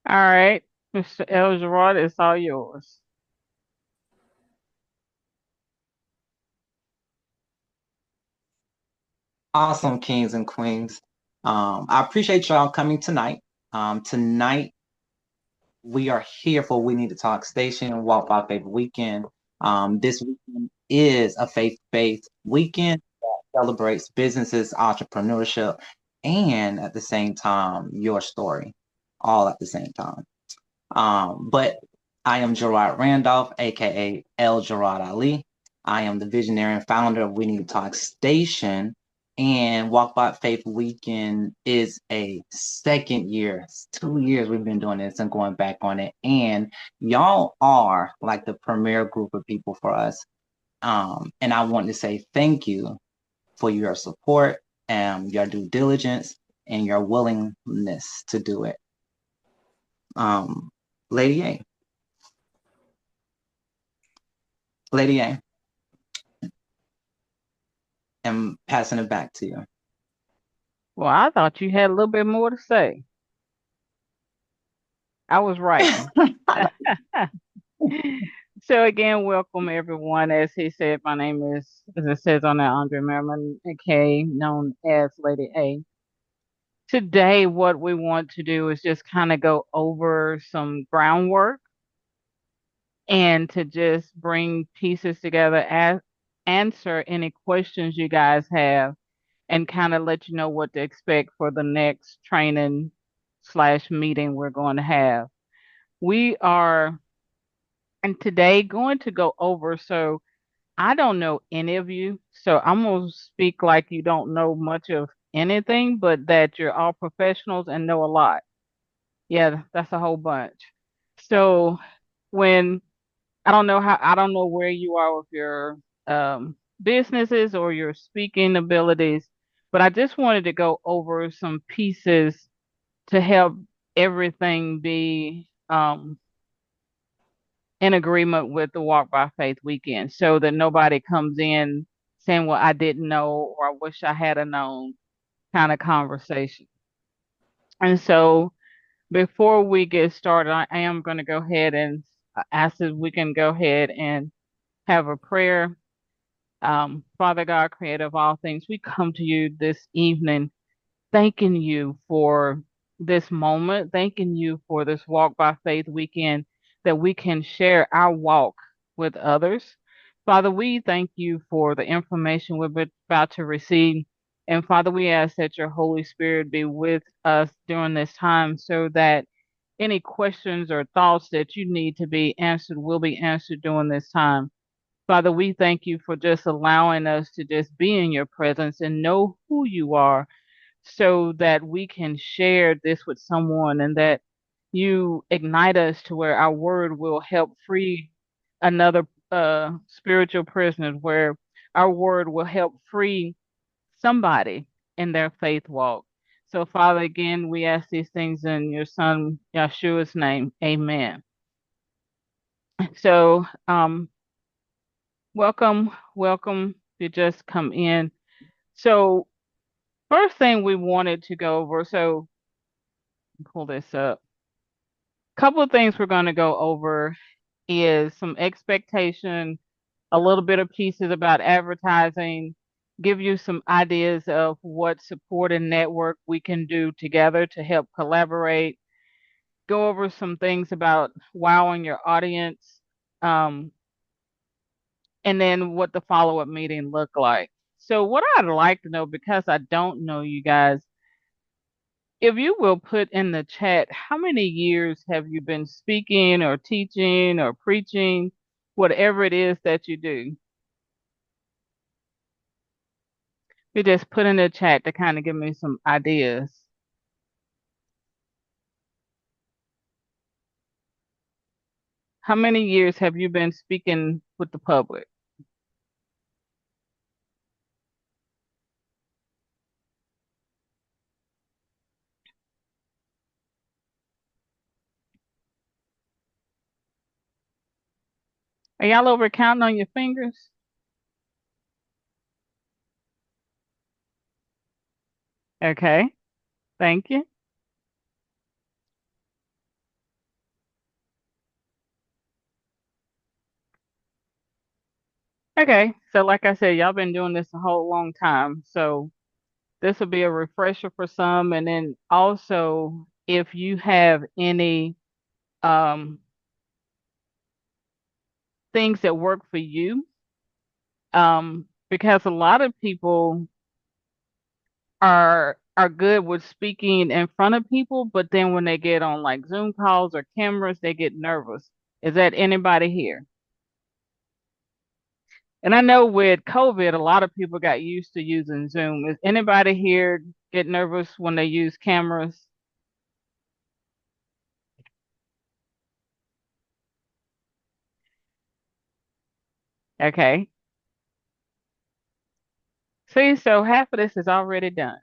All right, Mr. Elgerard, it's all yours. Awesome, kings and queens. I appreciate y'all coming tonight. Tonight we are here for We Need to Talk Station Walk by Faith Weekend. This weekend is a faith-based weekend that celebrates businesses, entrepreneurship, and at the same time, your story, all at the same time. But I am Gerard Randolph, aka El Gerard Ali. I am the visionary and founder of We Need to Talk Station. And Walk by Faith Weekend is a second year. It's 2 years we've been doing this and going back on it. And y'all are like the premier group of people for us. And I want to say thank you for your support and your due diligence and your willingness to do it. Um, Lady A. Lady A, I'm passing it back to you. Well, I thought you had a little bit more to say. I was writing. So again, welcome everyone. As he said, my name is, as it says on there, Andrea Merriman, aka known as Lady A. Today, what we want to do is just kind of go over some groundwork and to just bring pieces together, answer any questions you guys have and kind of let you know what to expect for the next training slash meeting we're going to have. We are, and today going to go over, so I don't know any of you, so I'm going to speak like you don't know much of anything, but that you're all professionals and know a lot. Yeah, that's a whole bunch. So when I don't know where you are with your businesses or your speaking abilities, but I just wanted to go over some pieces to help everything be in agreement with the Walk by Faith weekend so that nobody comes in saying, well, I didn't know or I wish I had a known kind of conversation. And so before we get started, I am going to go ahead and ask if we can go ahead and have a prayer. Father God, creator of all things, we come to you this evening thanking you for this moment, thanking you for this Walk by Faith weekend that we can share our walk with others. Father, we thank you for the information we're about to receive. And Father, we ask that your Holy Spirit be with us during this time so that any questions or thoughts that you need to be answered will be answered during this time. Father, we thank you for just allowing us to just be in your presence and know who you are so that we can share this with someone and that you ignite us to where our word will help free another spiritual prisoner, where our word will help free somebody in their faith walk. So, Father, again, we ask these things in your Son, Yeshua's name. Amen. So, welcome, welcome. You just come in. So, first thing we wanted to go over, so pull this up. Couple of things we're going to go over is some expectation, a little bit of pieces about advertising, give you some ideas of what support and network we can do together to help collaborate, go over some things about wowing your audience, um, and then what the follow-up meeting look like. So what I'd like to know, because I don't know you guys, if you will put in the chat, how many years have you been speaking or teaching or preaching, whatever it is that you do? You just put in the chat to kind of give me some ideas. How many years have you been speaking with the public? Are y'all over counting on your fingers? Okay, thank you. Okay, so like I said, y'all been doing this a whole long time, so this will be a refresher for some, and then also if you have any um things that work for you, because a lot of people are good with speaking in front of people, but then when they get on like Zoom calls or cameras, they get nervous. Is that anybody here? And I know with COVID, a lot of people got used to using Zoom. Is anybody here get nervous when they use cameras? Okay. See, so half of this is already done.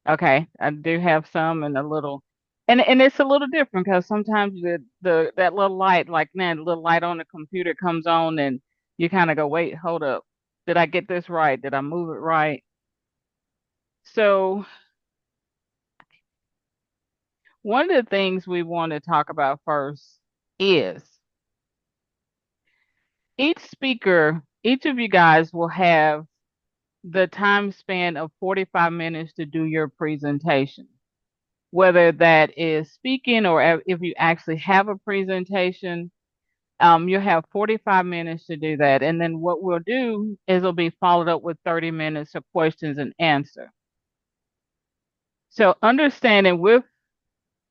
Okay, I do have some and a little, and it's a little different because sometimes the that little light, like man, the little light on the computer comes on, and you kind of go, wait, hold up, did I get this right? Did I move it right? So one of the things we want to talk about first is each speaker, each of you guys will have the time span of 45 minutes to do your presentation, whether that is speaking or if you actually have a presentation. You'll have 45 minutes to do that. And then what we'll do is it'll be followed up with 30 minutes of questions and answer. So understanding with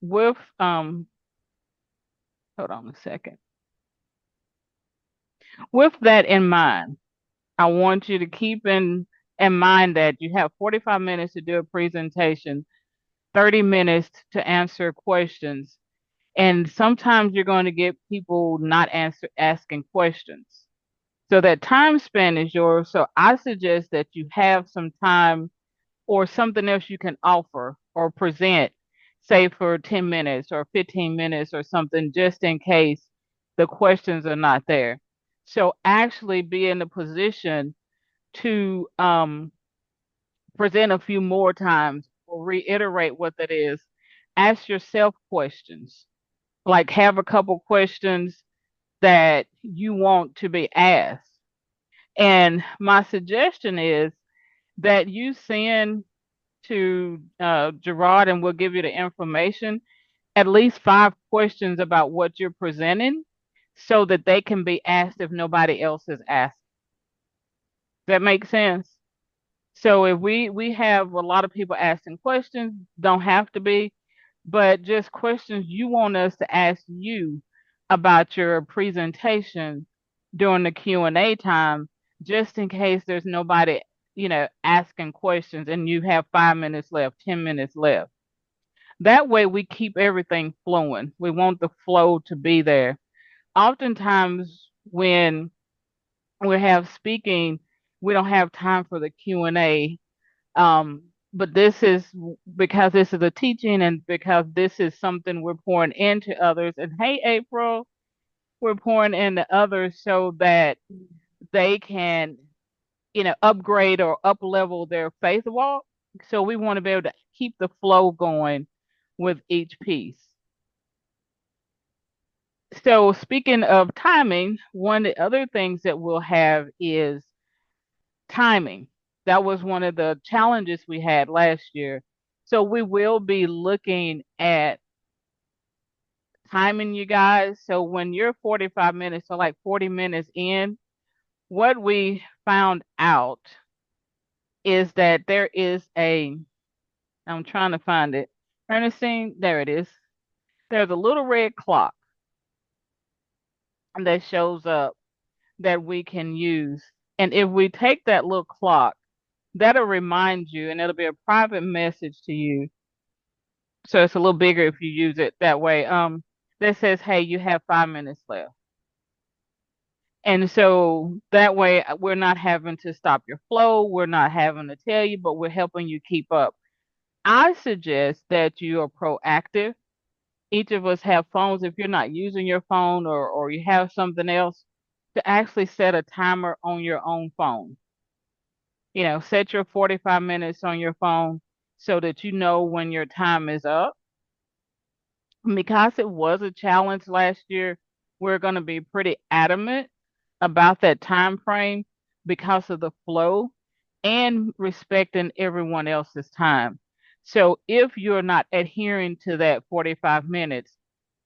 hold on a second. With that in mind, I want you to keep in mind that you have 45 minutes to do a presentation, 30 minutes to answer questions. And sometimes you're going to get people not asking questions. So that time span is yours. So I suggest that you have some time or something else you can offer or present, say for 10 minutes or 15 minutes or something, just in case the questions are not there. So actually be in a position to present a few more times or reiterate what that is. Ask yourself questions, like have a couple questions that you want to be asked. And my suggestion is that you send to Gerard, and we'll give you the information, at least 5 questions about what you're presenting so that they can be asked if nobody else is asked. Does that make sense? So if we have a lot of people asking questions, don't have to be, but just questions you want us to ask you about your presentation during the Q&A time, just in case there's nobody, asking questions and you have 5 minutes left, 10 minutes left. That way we keep everything flowing. We want the flow to be there. Oftentimes when we have speaking, we don't have time for the Q&A. But this is because this is a teaching and because this is something we're pouring into others. And hey, April, we're pouring into others so that they can, upgrade or up level their faith walk. So we want to be able to keep the flow going with each piece. So speaking of timing, one of the other things that we'll have is timing. That was one of the challenges we had last year. So we will be looking at timing you guys. So when you're 45 minutes, so like 40 minutes in, what we found out is that there is I'm trying to find it. Ernestine, there it is. There's a little red clock that shows up that we can use. And if we take that little clock, that'll remind you and it'll be a private message to you. So it's a little bigger if you use it that way. That says, hey, you have 5 minutes left. And so that way we're not having to stop your flow. We're not having to tell you, but we're helping you keep up. I suggest that you are proactive. Each of us have phones. If you're not using your phone or you have something else, to actually set a timer on your own phone. Set your 45 minutes on your phone so that you know when your time is up. Because it was a challenge last year, we're going to be pretty adamant about that time frame because of the flow and respecting everyone else's time. So if you're not adhering to that 45 minutes,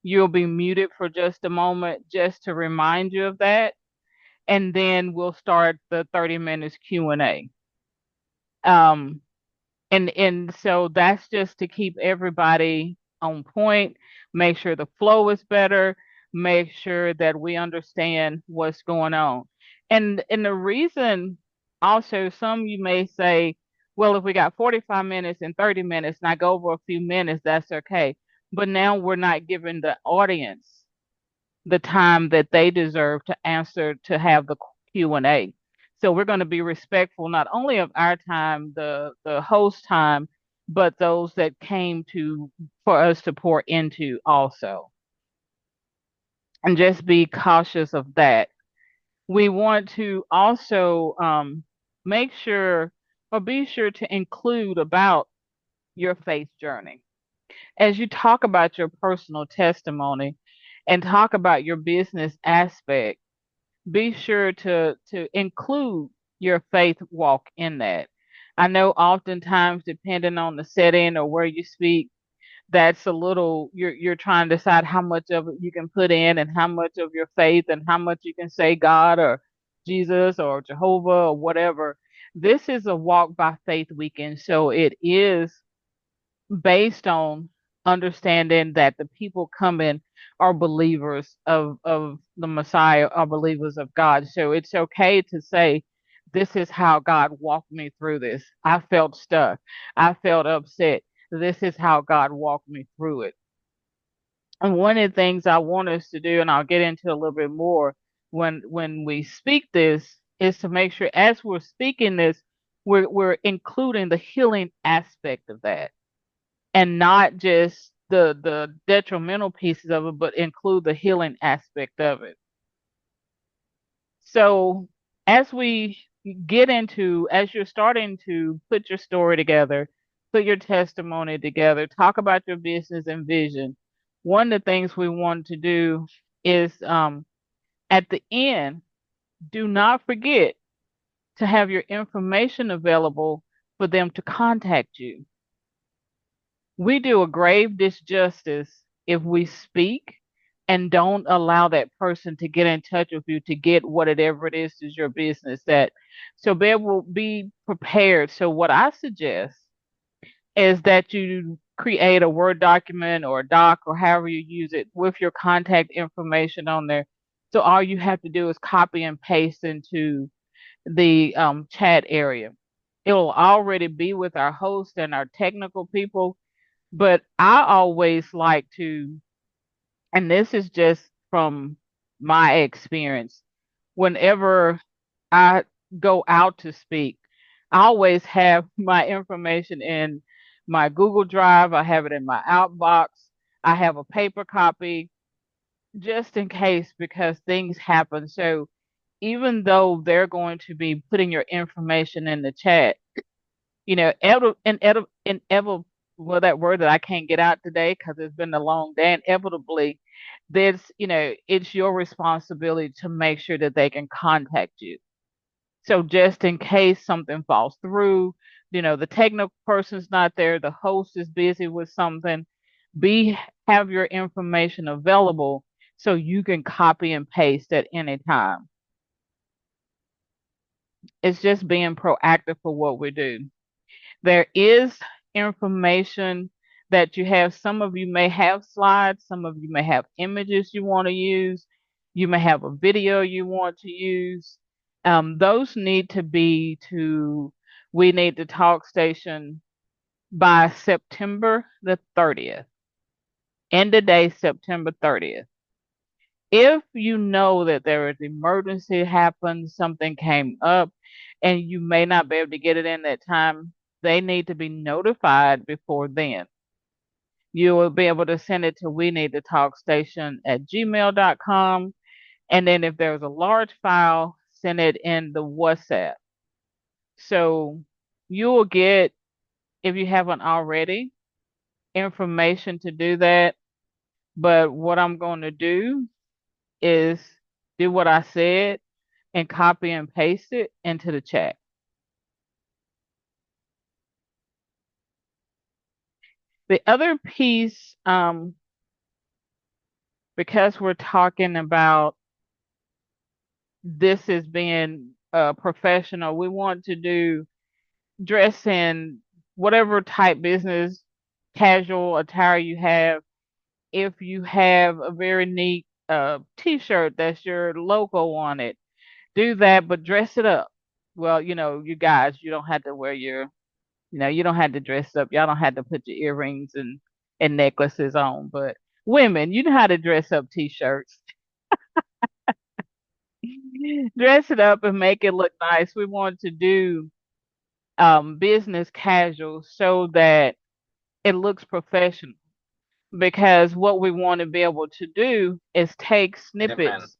you'll be muted for just a moment just to remind you of that. And then we'll start the 30 minutes Q&A. Um, and so that's just to keep everybody on point, make sure the flow is better, make sure that we understand what's going on. And the reason also, some you may say, well, if we got 45 minutes and 30 minutes and I go over a few minutes, that's okay. But now we're not giving the audience the time that they deserve to answer, to have the Q&A. So we're going to be respectful not only of our time, the host time, but those that came to for us to pour into also. And just be cautious of that. We want to also make sure or be sure to include about your faith journey. As you talk about your personal testimony and talk about your business aspect, be sure to include your faith walk in that. I know oftentimes, depending on the setting or where you speak, that's a little, you're trying to decide how much of it you can put in and how much of your faith and how much you can say God or Jesus or Jehovah or whatever. This is a walk by faith weekend, so it is based on understanding that the people coming are believers of the Messiah, are believers of God. So it's okay to say, this is how God walked me through this. I felt stuck. I felt upset. This is how God walked me through it. And one of the things I want us to do, and I'll get into a little bit more when we speak this, is to make sure as we're speaking this, we're including the healing aspect of that, and not just the detrimental pieces of it, but include the healing aspect of it. So as we get into, as you're starting to put your story together, put your testimony together, talk about your business and vision, one of the things we want to do is at the end, do not forget to have your information available for them to contact you. We do a grave disjustice if we speak and don't allow that person to get in touch with you to get whatever it is your business that. So be prepared. So what I suggest is that you create a Word document or a doc or however you use it with your contact information on there. So all you have to do is copy and paste into the chat area. It will already be with our host and our technical people, but I always like to, and this is just from my experience, whenever I go out to speak, I always have my information in my Google Drive. I have it in my outbox. I have a paper copy just in case, because things happen. So even though they're going to be putting your information in the chat, inevitable, well, that word that I can't get out today because it's been a long day, inevitably, it's your responsibility to make sure that they can contact you. So just in case something falls through, the technical person's not there, the host is busy with something, have your information available so you can copy and paste at any time. It's just being proactive for what we do. There is information that you have. Some of you may have slides. Some of you may have images you want to use. You may have a video you want to use. Those need to be to We Need to Talk Station by September the 30th. End of day, September 30th. If you know that there is emergency happened, something came up, and you may not be able to get it in that time, they need to be notified before then. You will be able to send it to we need to talk station at gmail.com. And then if there's a large file, send it in the WhatsApp. So you will get, if you haven't already, information to do that. But what I'm going to do is do what I said and copy and paste it into the chat. The other piece, because we're talking about this as being professional, we want to do dress in whatever type business casual attire you have. If you have a very neat t-shirt that's your logo on it, do that, but dress it up. Well, you guys, you don't have to wear your, you don't have to dress up. Y'all don't have to put your earrings and necklaces on. But women, you know how to dress up t-shirts. Dress it up and make it look nice. We want to do business casual so that it looks professional. Because what we want to be able to do is take snippets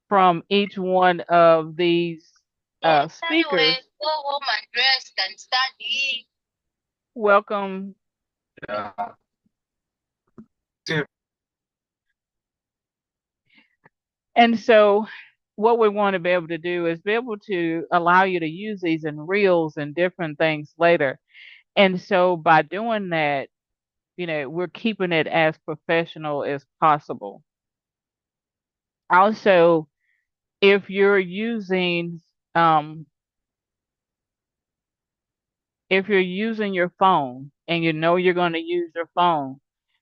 from each one of these speakers. Welcome. And so what we want to be able to do is be able to allow you to use these in reels and different things later. And so by doing that, we're keeping it as professional as possible. Also, if you're using your phone and you know you're going to use your phone,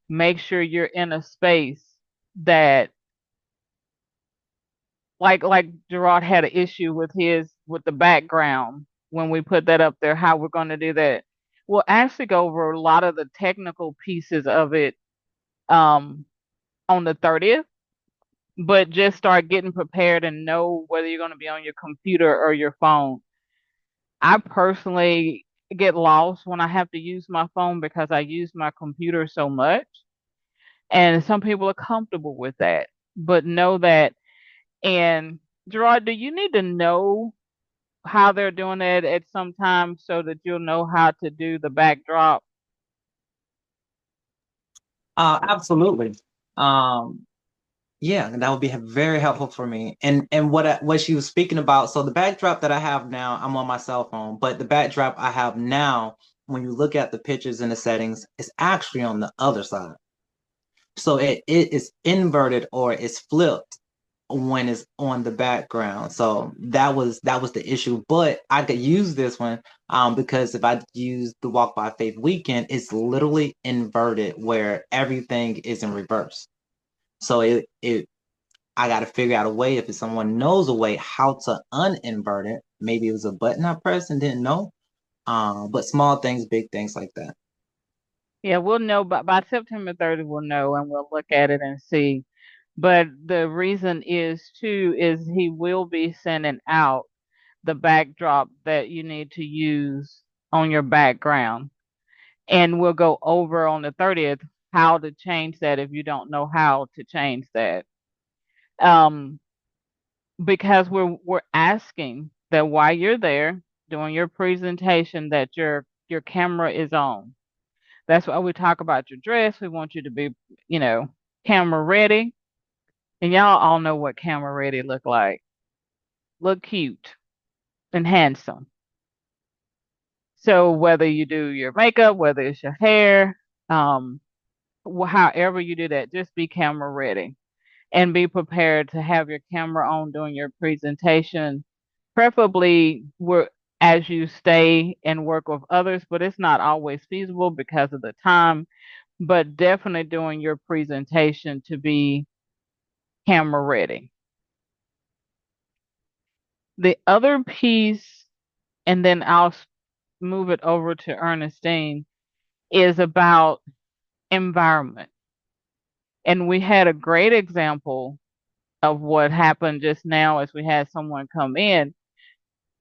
make sure you're in a space that like Gerard had an issue with the background when we put that up there, how we're going to do that. We'll actually go over a lot of the technical pieces of it on the 30th, but just start getting prepared and know whether you're going to be on your computer or your phone. I personally get lost when I have to use my phone because I use my computer so much. And some people are comfortable with that, but know that. And Gerard, do you need to know how they're doing it at some time so that you'll know how to do the backdrop? Absolutely. Yeah, that would be very helpful for me. And what she was speaking about, so the backdrop that I have now, I'm on my cell phone, but the backdrop I have now, when you look at the pictures and the settings, it's actually on the other side. So it is inverted or it's flipped when it's on the background. So that was the issue. But I could use this one because if I use the Walk by Faith weekend, it's literally inverted where everything is in reverse. So it I got to figure out a way, if someone knows a way how to uninvert it. Maybe it was a button I pressed and didn't know. But small things, big things like that. Yeah, we'll know by September 30th, we'll know and we'll look at it and see. But the reason is too, is he will be sending out the backdrop that you need to use on your background. And we'll go over on the 30th how to change that if you don't know how to change that. Um, because we're asking that while you're there doing your presentation that your camera is on. That's why we talk about your dress. We want you to be, camera ready. And y'all all know what camera ready look like. Look cute and handsome. So whether you do your makeup, whether it's your hair, um, however you do that, just be camera ready and be prepared to have your camera on during your presentation. Preferably as you stay and work with others, but it's not always feasible because of the time. But definitely during your presentation to be camera ready. The other piece, and then I'll move it over to Ernestine, is about environment. And we had a great example of what happened just now as we had someone come in.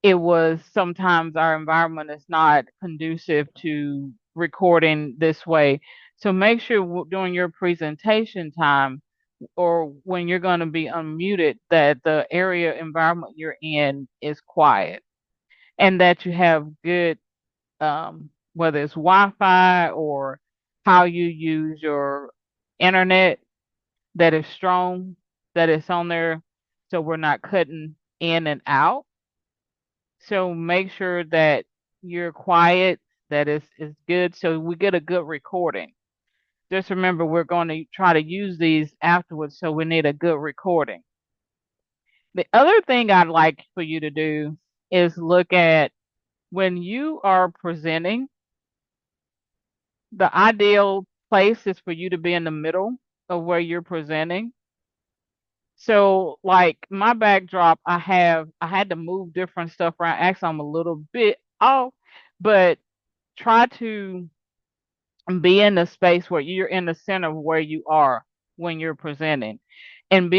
It was sometimes our environment is not conducive to recording this way. So make sure during your presentation time or when you're going to be unmuted that the area environment you're in is quiet and that you have good, whether it's Wi-Fi or how you use your internet, that is strong. that it's on there so we're not cutting in and out. So make sure that you're quiet, that is good so we get a good recording. Just remember we're going to try to use these afterwards, so we need a good recording. The other thing I'd like for you to do is look at when you are presenting, the ideal place is for you to be in the middle of where you're presenting. So like my backdrop, I had to move different stuff around. Actually, I'm a little bit off, but try to be in the space where you're in the center of where you are when you're presenting, and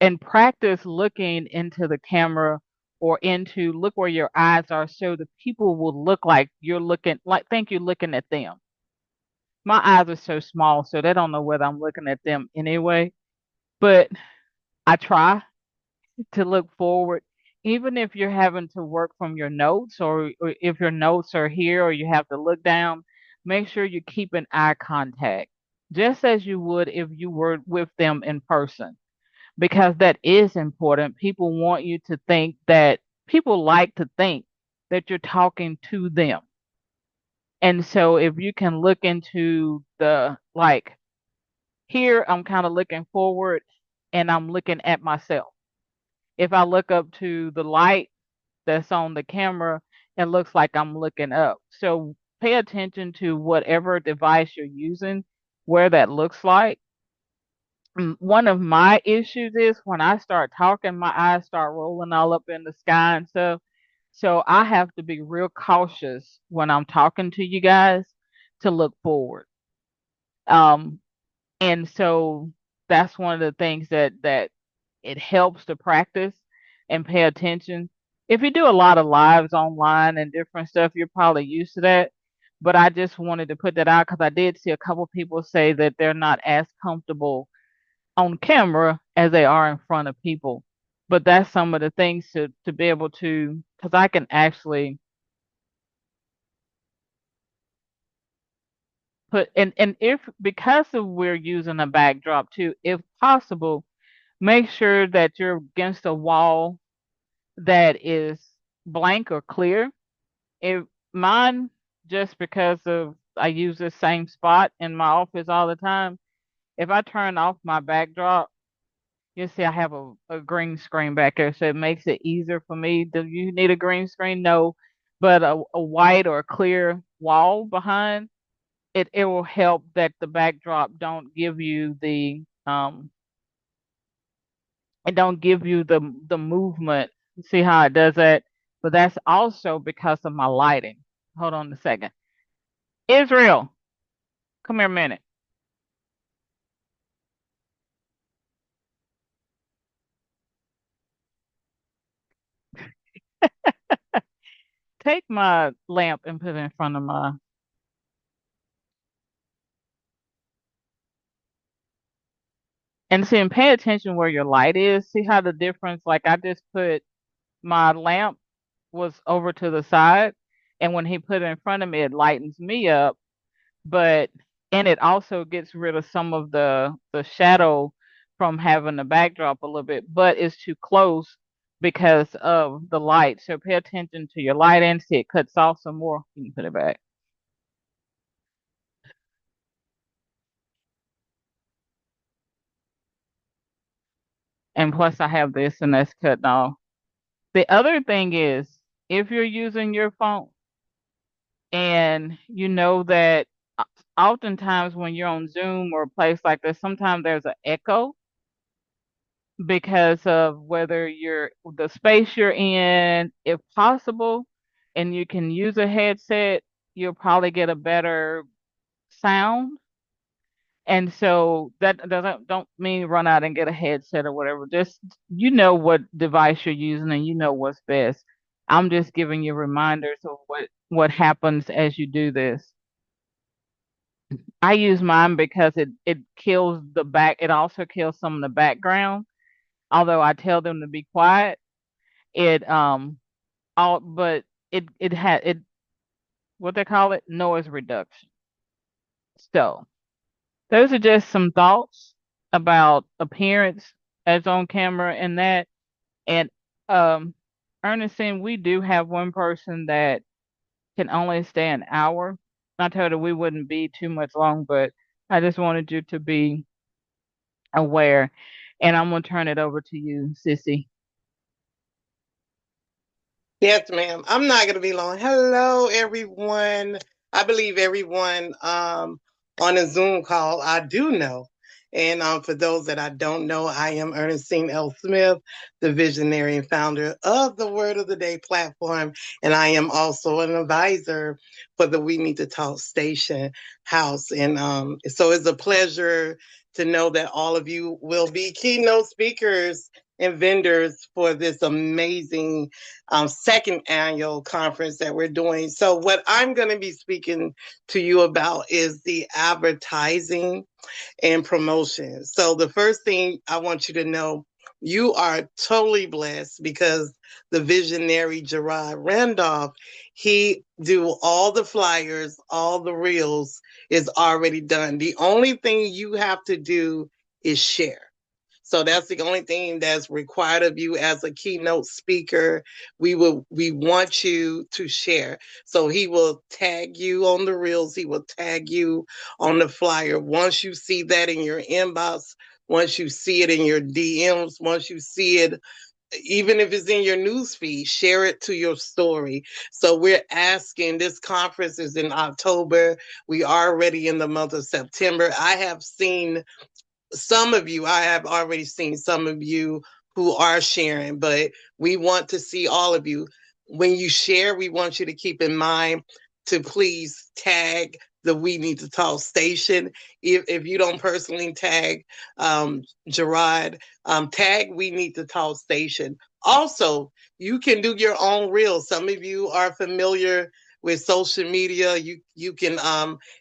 and practice looking into the camera or into look where your eyes are, so the people will look like you're looking, like think you're looking at them. My eyes are so small, so they don't know whether I'm looking at them anyway. But I try to look forward, even if you're having to work from your notes, or if your notes are here or you have to look down, make sure you keep an eye contact, just as you would if you were with them in person, because that is important. People like to think that you're talking to them. And so if you can look into the, like, here, I'm kind of looking forward and I'm looking at myself. If I look up to the light that's on the camera, it looks like I'm looking up. So pay attention to whatever device you're using, where that looks like. One of my issues is when I start talking, my eyes start rolling all up in the sky and stuff. So I have to be real cautious when I'm talking to you guys to look forward. Um, and so that's one of the things that it helps to practice and pay attention. If you do a lot of lives online and different stuff, you're probably used to that. But I just wanted to put that out because I did see a couple people say that they're not as comfortable on camera as they are in front of people. But that's some of the things to be able to, because I can actually put, and if because of we're using a backdrop too, if possible, make sure that you're against a wall that is blank or clear. If mine, just because of I use the same spot in my office all the time, if I turn off my backdrop, you see I have a green screen back there, so it makes it easier for me. Do you need a green screen? No, but a white or a clear wall behind it will help that the backdrop don't give you the it don't give you the movement. See how it does that? But that's also because of my lighting. Hold on a second. Israel, come here a minute. Take my lamp and put it in front of my, and see, and pay attention where your light is. See how the difference, like I just put my lamp was over to the side, and when he put it in front of me, it lightens me up, but and it also gets rid of some of the shadow from having the backdrop a little bit, but it's too close because of the light. So pay attention to your light and see it cuts off some more. You can put it back. And plus I have this and that's cutting off. The other thing is if you're using your phone and you know that oftentimes when you're on Zoom or a place like this, sometimes there's an echo because of whether you're the space you're in, if possible, and you can use a headset, you'll probably get a better sound. And so that doesn't don't mean run out and get a headset or whatever. Just you know what device you're using and you know what's best. I'm just giving you reminders of what happens as you do this. I use mine because it kills the back. It also kills some of the background. Although I tell them to be quiet, it all but it had it what they call it, noise reduction. So those are just some thoughts about appearance that's on camera and that. And um, Ernestine, we do have one person that can only stay an hour. I told her we wouldn't be too much long, but I just wanted you to be aware. And I'm gonna turn it over to you, Sissy. Yes, ma'am. I'm not going to be long. Hello, everyone. I believe everyone on a Zoom call I do know. And for those that I don't know, I am Ernestine L. Smith, the visionary and founder of the Word of the Day platform. And I am also an advisor for the We Need to Talk Station House. And so it's a pleasure to know that all of you will be keynote speakers and vendors for this amazing second annual conference that we're doing. So, what I'm going to be speaking to you about is the advertising and promotion. So, the first thing I want you to know, you are totally blessed because the visionary Gerard Randolph, he do all the flyers, all the reels is already done. The only thing you have to do is share. So that's the only thing that's required of you as a keynote speaker. We want you to share. So he will tag you on the reels, he will tag you on the flyer. Once you see that in your inbox, once you see it in your DMs, once you see it, even if it's in your news feed, share it to your story. So we're asking, this conference is in October. We are already in the month of September. I have already seen some of you who are sharing, but we want to see all of you. When you share, we want you to keep in mind to please tag the We Need to Talk station. If you don't personally tag Gerard, tag We Need to Talk station. Also, you can do your own reels. Some of you are familiar with social media. You can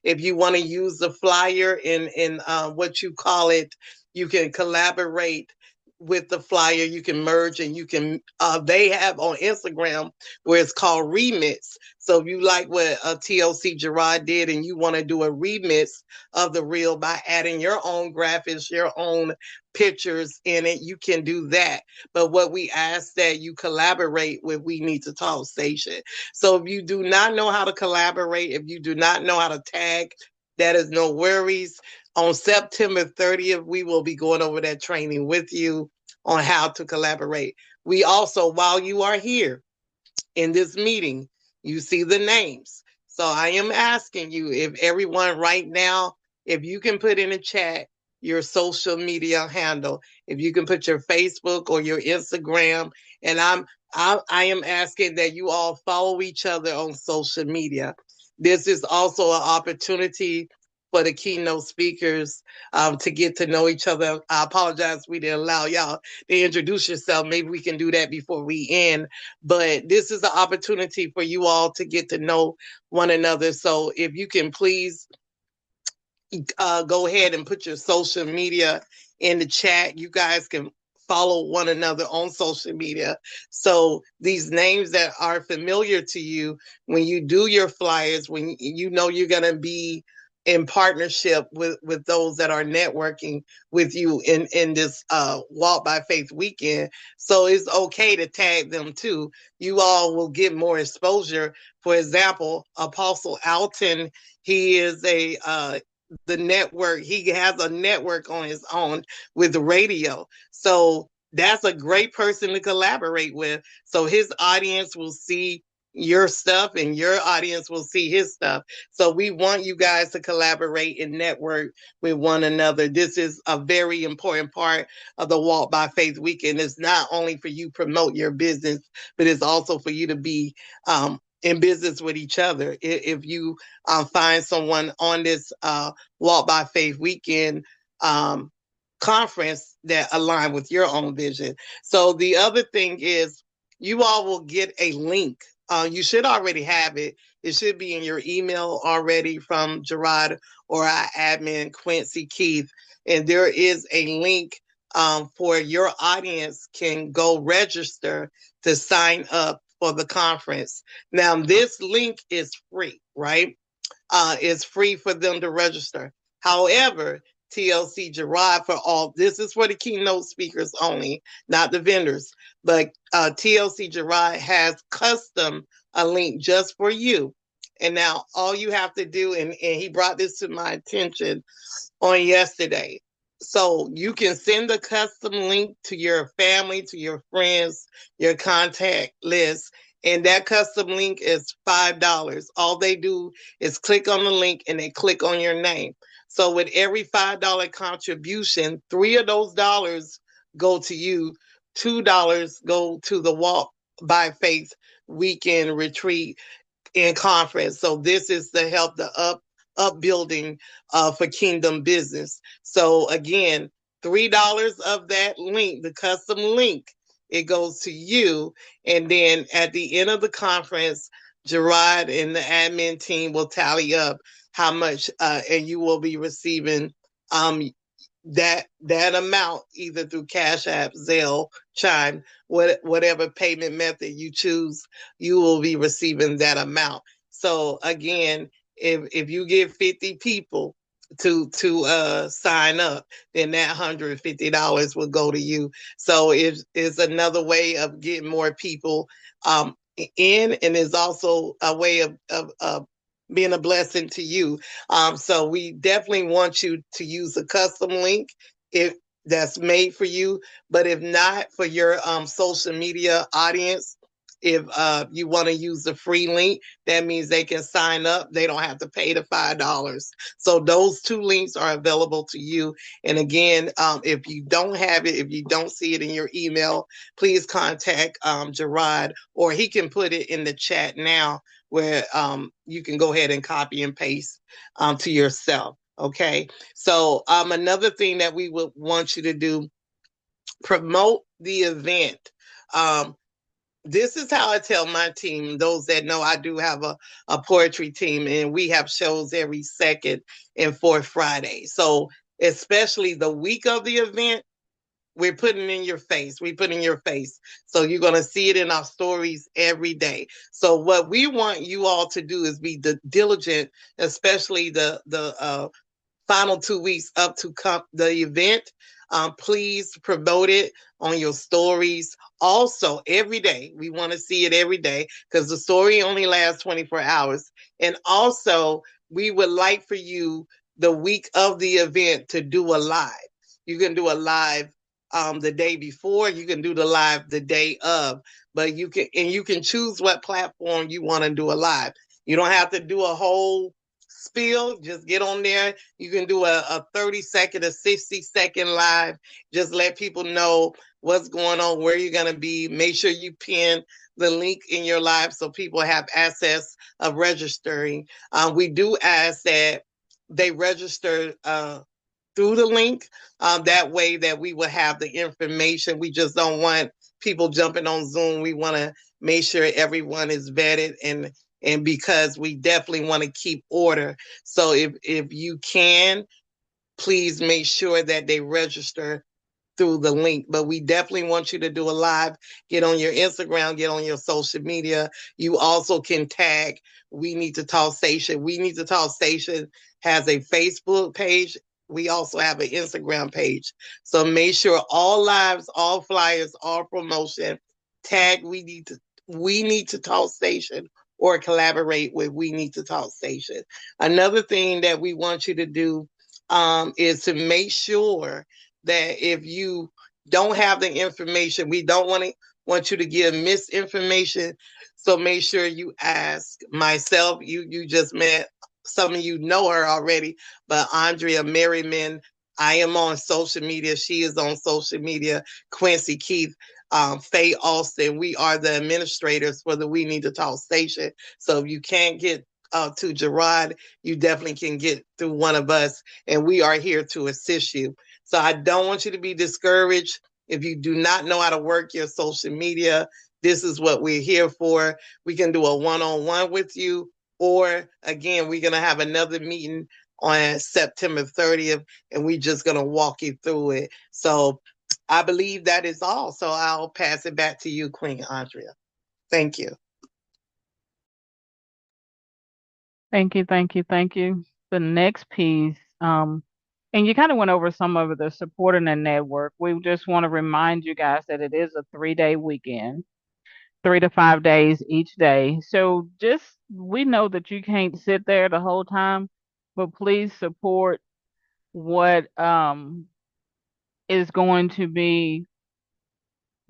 if you want to use the flyer in what you call it, you can collaborate with the flyer. You can merge and you can. They have on Instagram where it's called remix. So if you like what TLC Gerard did and you want to do a remix of the reel by adding your own graphics, your own pictures in it, you can do that. But what we ask that you collaborate with We Need to Talk Station. So if you do not know how to collaborate, if you do not know how to tag, that is no worries. On September 30th, we will be going over that training with you on how to collaborate. We also, while you are here in this meeting, you see the names. So I am asking you, if everyone right now, if you can put in a chat your social media handle, if you can put your Facebook or your Instagram, and I am asking that you all follow each other on social media. This is also an opportunity for the keynote speakers to get to know each other. I apologize we didn't allow y'all to introduce yourself. Maybe we can do that before we end. But this is an opportunity for you all to get to know one another. So if you can please go ahead and put your social media in the chat. You guys can follow one another on social media. So these names that are familiar to you, when you do your flyers, when you know you're going to be in partnership with those that are networking with you in this Walk by Faith weekend. So it's okay to tag them too. You all will get more exposure. For example, Apostle Alton, he is the network. He has a network on his own with the radio. So that's a great person to collaborate with. So his audience will see your stuff and your audience will see his stuff. So we want you guys to collaborate and network with one another. This is a very important part of the Walk by Faith weekend. It's not only for you promote your business, but it's also for you to be in business with each other. If you find someone on this Walk by Faith weekend conference that align with your own vision. So the other thing is you all will get a link. You should already have it. It should be in your email already from Gerard or our admin, Quincy Keith. And there is a link for your audience can go register to sign up for the conference. Now, this link is free, right? It's free for them to register. However, TLC Gerard for all. This is for the keynote speakers only, not the vendors. But TLC Gerard has custom a link just for you. And now all you have to do, and he brought this to my attention on yesterday. So you can send a custom link to your family, to your friends, your contact list. And that custom link is $5. All they do is click on the link and they click on your name. So with every $5 contribution, three of those dollars go to you, $2 go to the Walk by Faith weekend retreat in conference. So this is to help the upbuilding for Kingdom Business. So again, $3 of that link, the custom link, it goes to you. And then at the end of the conference, Gerard and the admin team will tally up how much, and you will be receiving um, that amount either through Cash App, Zelle, Chime, whatever payment method you choose, you will be receiving that amount. So again, if you get 50 people to sign up, then that $150 will go to you. So it's another way of getting more people in, and is also a way of being a blessing to you. So we definitely want you to use a custom link if that's made for you. But if not, for your social media audience, if you want to use the free link, that means they can sign up. They don't have to pay the $5. So those two links are available to you. And again, if you don't have it, if you don't see it in your email, please contact Gerard, or he can put it in the chat now, where you can go ahead and copy and paste to yourself. Okay. So another thing that we would want you to do, promote the event. This is how I tell my team, those that know I do have a poetry team, and we have shows every second and fourth Friday. So especially the week of the event, we're putting in your face. We put in your face. So you're going to see it in our stories every day. So what we want you all to do is be diligent, especially the final 2 weeks up to the event. Please promote it on your stories. Also, every day, we want to see it every day, because the story only lasts 24 hours. And also, we would like for you, the week of the event, to do a live. You can do a live the day before. You can do the live the day of. But you can choose what platform you want to do a live. You don't have to do a whole spiel. Just get on there. You can do a 30-second, a 60-second live. Just let people know what's going on, where you're going to be. Make sure you pin the link in your live so people have access of registering. We do ask that they register through the link. That way that we will have the information. We just don't want people jumping on Zoom. We want to make sure everyone is vetted, and because we definitely want to keep order. So if you can, please make sure that they register through the link. But we definitely want you to do a live. Get on your Instagram, get on your social media. You also can tag We Need to Talk Station. We Need to Talk Station has a Facebook page. We also have an Instagram page. So make sure all lives, all flyers, all promotion, tag We Need to Talk Station, or collaborate with We Need to Talk Station. Another thing that we want you to do is to make sure that if you don't have the information, we don't want you to give misinformation. So make sure you ask myself. You just met, some of you know her already, but Andrea Merriman. I am on social media. She is on social media. Quincy Keith, Faye Austin. We are the administrators for the We Need to Talk station. So if you can't get to Gerard, you definitely can get through one of us, and we are here to assist you. So I don't want you to be discouraged. If you do not know how to work your social media, this is what we're here for. We can do a one-on-one with you, or again, we're going to have another meeting on September 30th, and we're just going to walk you through it. So I believe that is all. So I'll pass it back to you, Queen Andrea. Thank you. Thank you. The next piece, And you kind of went over some of the support in the network. We just want to remind you guys that it is a 3-day weekend, 3 to 5 days each day. So just, we know that you can't sit there the whole time, but please support what is going to be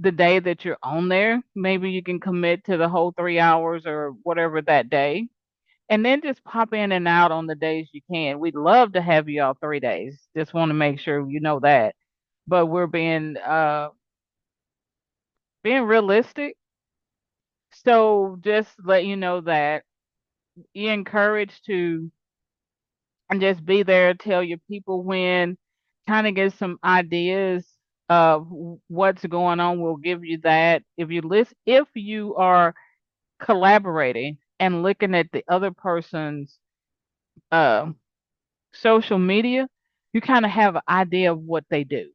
the day that you're on there. Maybe you can commit to the whole 3 hours or whatever that day. And then just pop in and out on the days you can. We'd love to have you all 3 days. Just want to make sure you know that. But we're being realistic. So just let you know that you're encouraged to just be there, tell your people when, kind of get some ideas of what's going on. We'll give you that. If you are collaborating and looking at the other person's uh, social media, you kind of have an idea of what they do.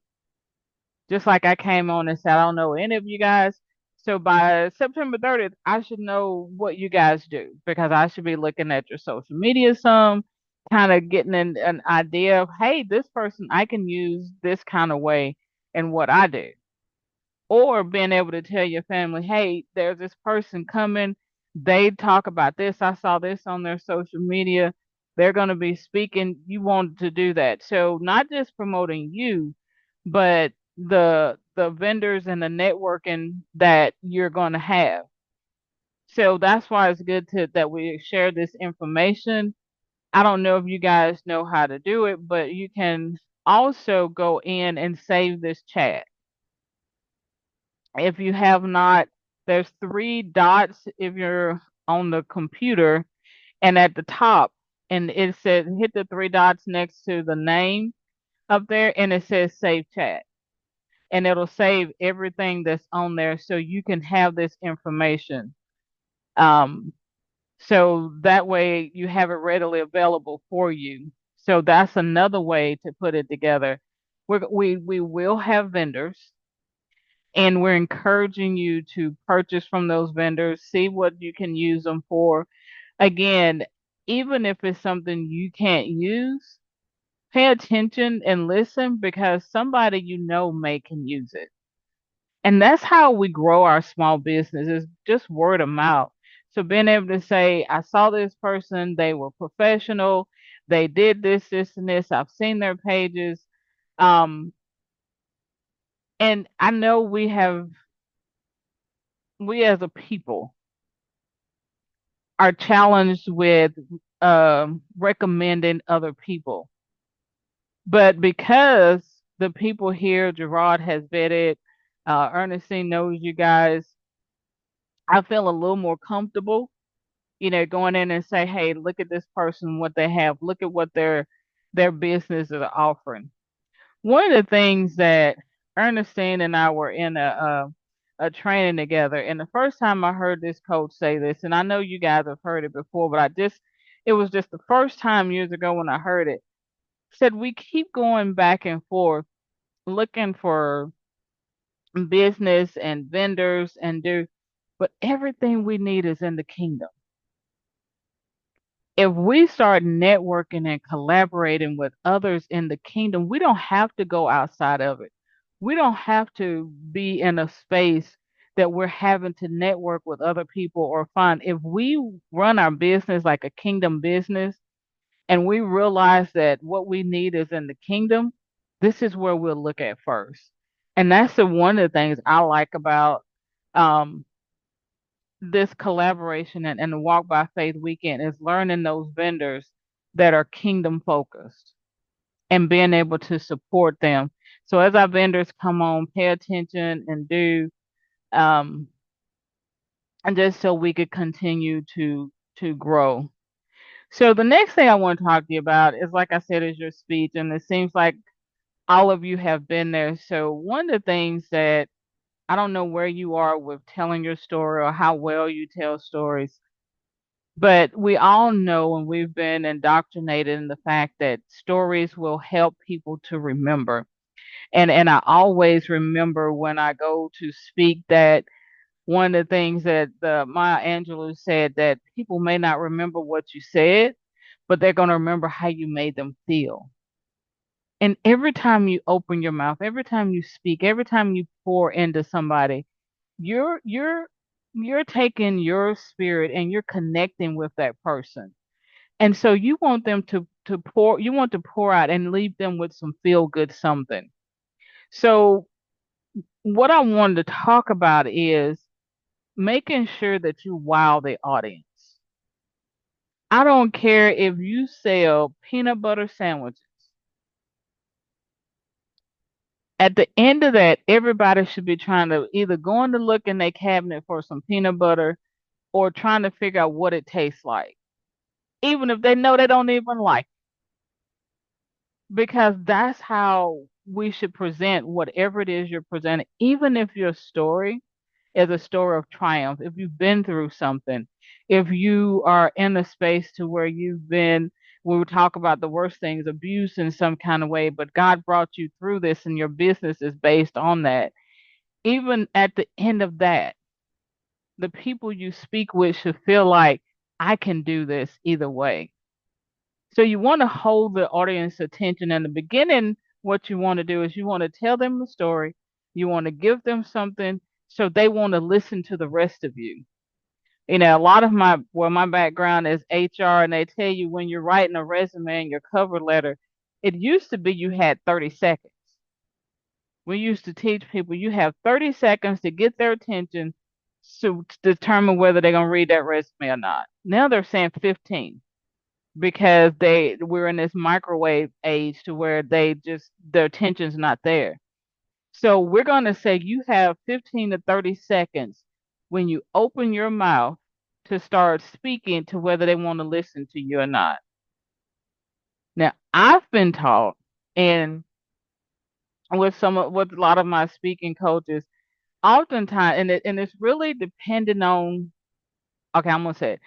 Just like I came on and said, I don't know any of you guys. So by September 30th, I should know what you guys do because I should be looking at your social media some, kind of getting an idea of, hey, this person, I can use this kind of way in what I do. Or being able to tell your family, hey, there's this person coming. They talk about this. I saw this on their social media. They're going to be speaking. You want to do that. So not just promoting you, but the vendors and the networking that you're going to have. So that's why it's good that we share this information. I don't know if you guys know how to do it, but you can also go in and save this chat. If you have not, there's 3 dots if you're on the computer, and at the top, and it says hit the 3 dots next to the name up there, and it says save chat. And it'll save everything that's on there so you can have this information. So that way you have it readily available for you. So that's another way to put it together. We will have vendors, and we're encouraging you to purchase from those vendors, see what you can use them for. Again, even if it's something you can't use, pay attention and listen because somebody you know may can use it. And that's how we grow our small business, is just word of mouth. So being able to say, I saw this person, they were professional, they did this, this, and this, I've seen their pages. Um, and I know we as a people are challenged with recommending other people. But because the people here, Gerard has vetted, Ernestine knows you guys, I feel a little more comfortable, going in and say, hey, look at this person, what they have, look at what their business is offering. One of the things that Ernestine and I were in a training together, and the first time I heard this coach say this, and I know you guys have heard it before, but it was just the first time years ago when I heard it, said we keep going back and forth looking for business and vendors but everything we need is in the kingdom. If we start networking and collaborating with others in the kingdom, we don't have to go outside of it. We don't have to be in a space that we're having to network with other people or find. If we run our business like a kingdom business and we realize that what we need is in the kingdom, this is where we'll look at first. And that's one of the things I like about um, this collaboration and the Walk by Faith weekend is learning those vendors that are kingdom focused and being able to support them. So as our vendors come on, pay attention and do, um, and just so we could continue to grow. So the next thing I want to talk to you about is, like I said, is your speech, and it seems like all of you have been there. So one of the things that I don't know where you are with telling your story or how well you tell stories, but we all know and we've been indoctrinated in the fact that stories will help people to remember. And I always remember when I go to speak that one of the things that Maya Angelou said, that people may not remember what you said, but they're going to remember how you made them feel. And every time you open your mouth, every time you speak, every time you pour into somebody, you're taking your spirit and you're connecting with that person. And so you want them to pour, you want to pour out and leave them with some feel good something. So what I wanted to talk about is making sure that you wow the audience. I don't care if you sell peanut butter sandwiches. At the end of that, everybody should be trying to either going to look in their cabinet for some peanut butter or trying to figure out what it tastes like, even if they know they don't even like it. Because that's how we should present whatever it is you're presenting, even if your story is a story of triumph, if you've been through something, if you are in a space to where you've been, we would talk about the worst things, abuse in some kind of way, but God brought you through this and your business is based on that. Even at the end of that, the people you speak with should feel like I can do this either way. So you want to hold the audience attention in the beginning. What you want to do is you want to tell them the story. You want to give them something so they want to listen to the rest of you. You know, a lot of my background is HR, and they tell you when you're writing a resume and your cover letter, it used to be you had 30 seconds. We used to teach people you have 30 seconds to get their attention to determine whether they're going to read that resume or not. Now they're saying 15 because we're in this microwave age to where their attention's not there. So we're going to say you have 15 to 30 seconds when you open your mouth to start speaking to whether they want to listen to you or not. Now, I've been taught, and with a lot of my speaking coaches, oftentimes, and it's really dependent on. Okay, I'm gonna say it.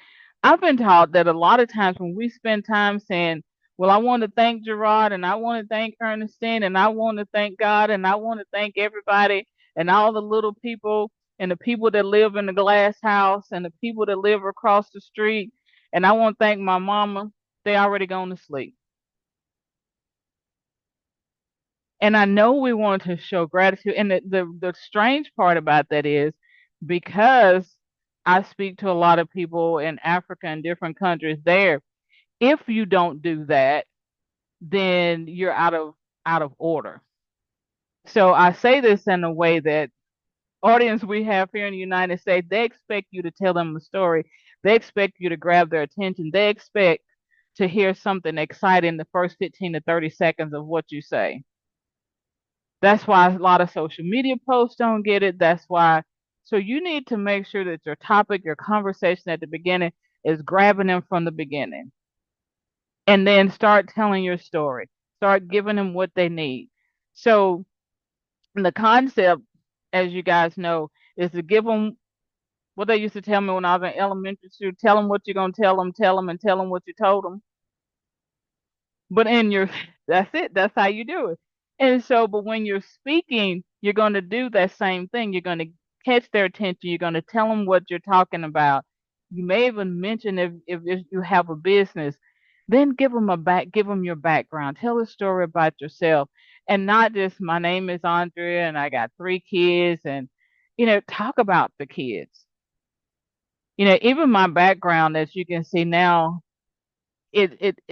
I've been taught that a lot of times when we spend time saying, "Well, I want to thank Gerard, and I want to thank Ernestine, and I want to thank God, and I want to thank everybody, and all the little people, and the people that live in the glass house, and the people that live across the street, and I want to thank my mama," they already gone to sleep. And I know we want to show gratitude. And the strange part about that is because I speak to a lot of people in Africa and different countries there, if you don't do that, then you're out of order. So I say this in a way that audience we have here in the United States, they expect you to tell them a story. They expect you to grab their attention. They expect to hear something exciting the first 15 to 30 seconds of what you say. That's why a lot of social media posts don't get it. That's why. So you need to make sure that your topic, your conversation at the beginning is grabbing them from the beginning. And then start telling your story. Start giving them what they need. So the concept, as you guys know, is to give them what they used to tell me when I was in elementary school. Tell them what you're going to tell them, and tell them what you told them. But in your, that's it. That's how you do it. And so, but when you're speaking, you're going to do that same thing. You're going to catch their attention. You're going to tell them what you're talking about. You may even mention if you have a business, then give them your background. Tell a story about yourself, and not just my name is Andrea and I got 3 kids, and talk about the kids. Even my background, as you can see now, it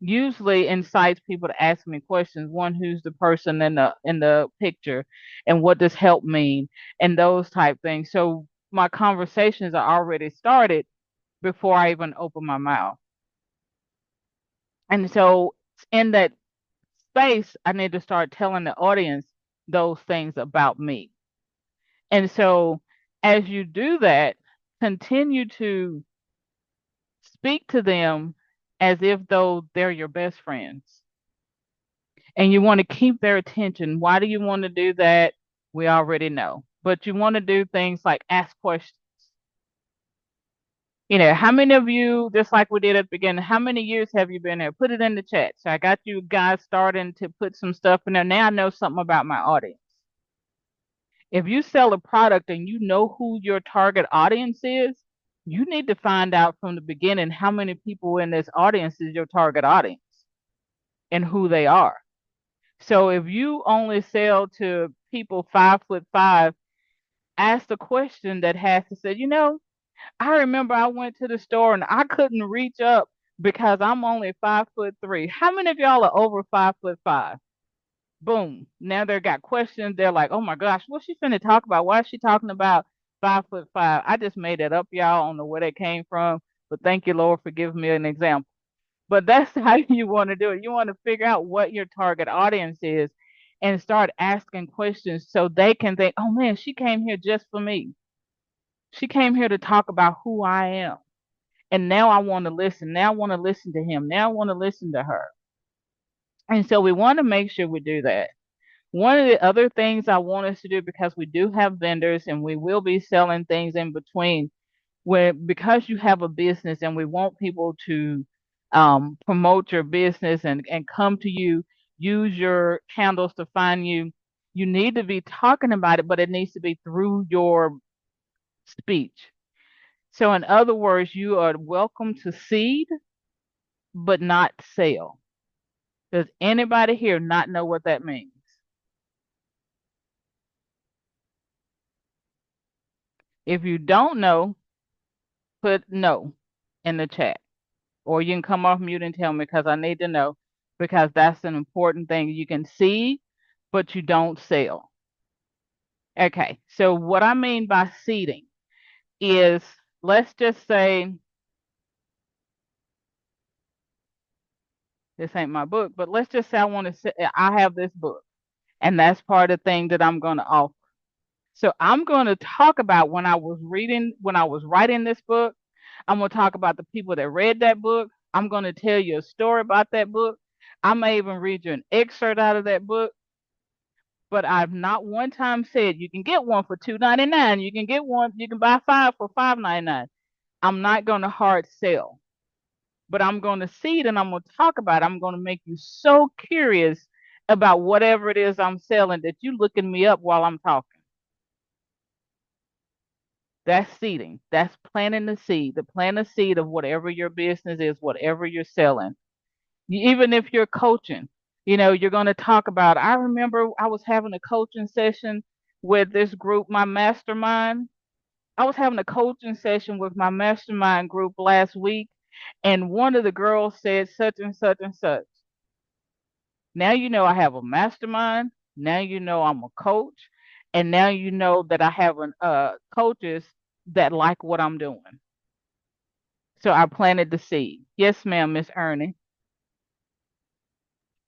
usually incites people to ask me questions. One, who's the person in the picture, and what does help mean, and those type things. So my conversations are already started before I even open my mouth. And so in that space, I need to start telling the audience those things about me. And so as you do that, continue to speak to them as if though they're your best friends. And you want to keep their attention. Why do you want to do that? We already know. But you want to do things like ask questions. How many of you, just like we did at the beginning, how many years have you been there? Put it in the chat. So I got you guys starting to put some stuff in there. Now I know something about my audience. If you sell a product and you know who your target audience is, you need to find out from the beginning how many people in this audience is your target audience. and who they are. So if you only sell to people 5'5", ask the question that has to say, I remember I went to the store and I couldn't reach up because I'm only 5'3". How many of y'all are over 5'5"? Boom. Now they got questions. They're like, oh my gosh, what's she finna talk about? Why is she talking about 5'5"? I just made it up, y'all. I don't know where that came from, but thank you, Lord, for giving me an example. But that's how you want to do it. You want to figure out what your target audience is and start asking questions so they can think, oh man, she came here just for me. She came here to talk about who I am. And now I want to listen. Now I want to listen to him. Now I want to listen to her. And so we want to make sure we do that. One of the other things I want us to do, because we do have vendors and we will be selling things in between, because you have a business and we want people to promote your business and come to you, use your handles to find you, you need to be talking about it, but it needs to be through your speech. So in other words, you are welcome to seed, but not sell. Does anybody here not know what that means? If you don't know, put no in the chat. Or you can come off mute and tell me, because I need to know, because that's an important thing. You can see, but you don't sell. Okay, so what I mean by seeding is, let's just say, this ain't my book, but let's just say I have this book, and that's part of the thing that I'm going to offer. So I'm going to talk about when I was writing this book. I'm going to talk about the people that read that book. I'm going to tell you a story about that book. I may even read you an excerpt out of that book. But I've not one time said you can get one for $2.99. You can get one. You can buy 5 for $5.99. I'm not going to hard sell, but I'm going to seed and I'm going to talk about it. I'm going to make you so curious about whatever it is I'm selling that you're looking me up while I'm talking. That's seeding. That's planting the seed. Plant a seed of whatever your business is, whatever you're selling. Even if you're coaching, you're going to talk about, I remember I was having a coaching session with this group, my mastermind. I was having a coaching session with my mastermind group last week, and one of the girls said such and such and such. Now you know I have a mastermind. Now you know I'm a coach. And now you know that I have coaches that like what I'm doing. So I planted the seed. Yes, ma'am, Miss Ernie.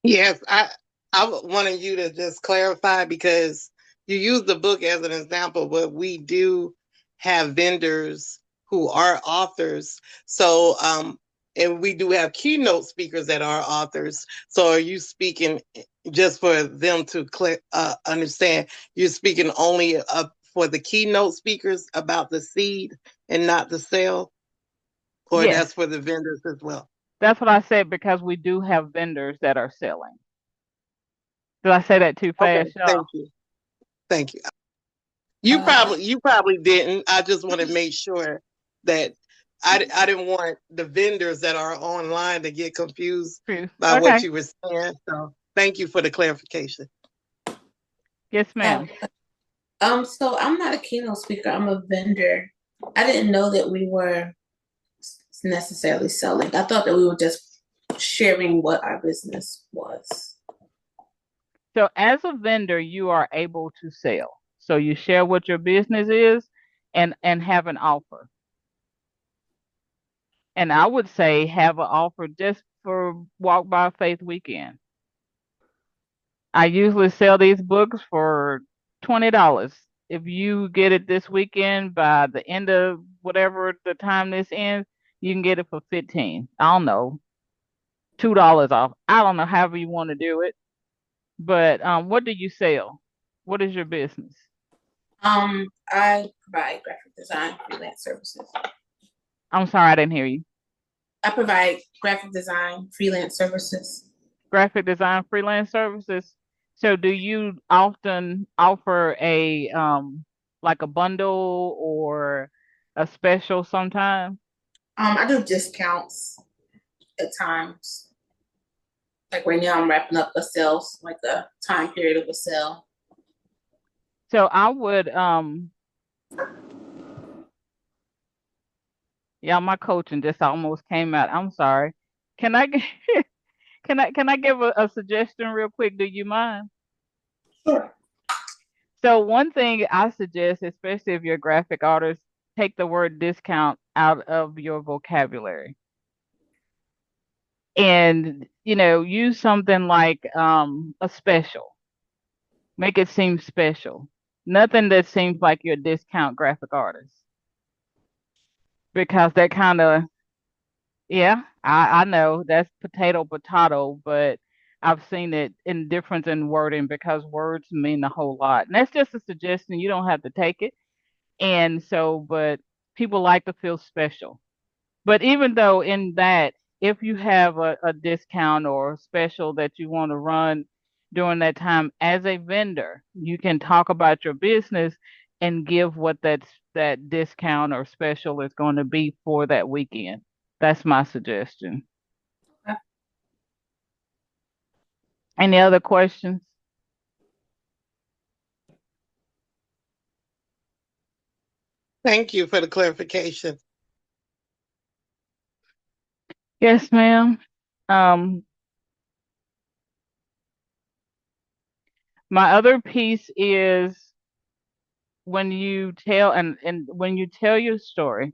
Yes, I wanted you to just clarify, because you use the book as an example, but we do have vendors who are authors. So, and we do have keynote speakers that are authors. So are you speaking, just for them to understand, you're speaking only for the keynote speakers about the seed and not the sale? Or Yes, that's for the vendors as well? that's what I said, because we do have vendors that are selling. Did I say that too Okay, fast, y'all? thank you. Thank you. You probably didn't. I just want to make sure that I didn't want the vendors that are online to get confused by what Okay. you were saying. So thank you for the clarification. Yes, ma'am. So I'm not a keynote speaker. I'm a vendor. I didn't know that we were necessarily selling. I thought that we were just sharing what our business was. So as a vendor, you are able to sell. So you share what your business is and have an offer. And I would say have an offer just for Walk by Faith weekend. I usually sell these books for $20. If you get it this weekend, by the end of whatever the time this ends, you can get it for $15. I don't know, $2 off. I don't know, however you want to do it. But what do you sell? What is your business? I provide graphic design freelance services. I'm sorry, I didn't hear you. I provide graphic design freelance services. Graphic design freelance services. So do you often offer a like a bundle or a special sometime? I do discounts at times. Like right now, I'm wrapping up a sales, like a time period of a sale. So I would, yeah, my coaching just almost came out. I'm sorry. Can I, can I give a suggestion real quick? Do you mind? Sure. So one thing I suggest, especially if you're a graphic artist, take the word discount out of your vocabulary. And, use something like a special. Make it seem special. Nothing that seems like you're a discount graphic artist. Because that kind of, yeah, I know that's potato, but I've seen it in difference in wording because words mean a whole lot. And that's just a suggestion. You don't have to take it. And so, but people like to feel special. But even though in that, if you have a discount or a special that you want to run during that time as a vendor, you can talk about your business and give what that discount or special is going to be for that weekend. That's my suggestion. Okay. Any other questions? Thank you for the clarification. Yes, ma'am. My other piece is when you tell and when you tell your story,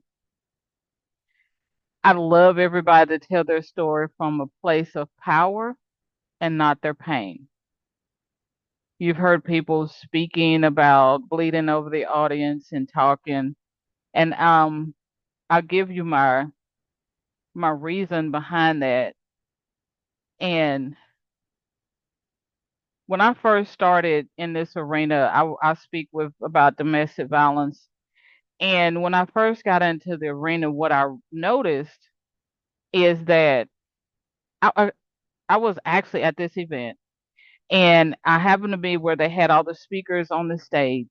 I love everybody to tell their story from a place of power and not their pain. You've heard people speaking about bleeding over the audience and talking, and I'll give you my reason behind that. And when I first started in this arena, I speak with about domestic violence. And when I first got into the arena, what I noticed is that I, I, I was actually at this event and I happened to be where they had all the speakers on the stage.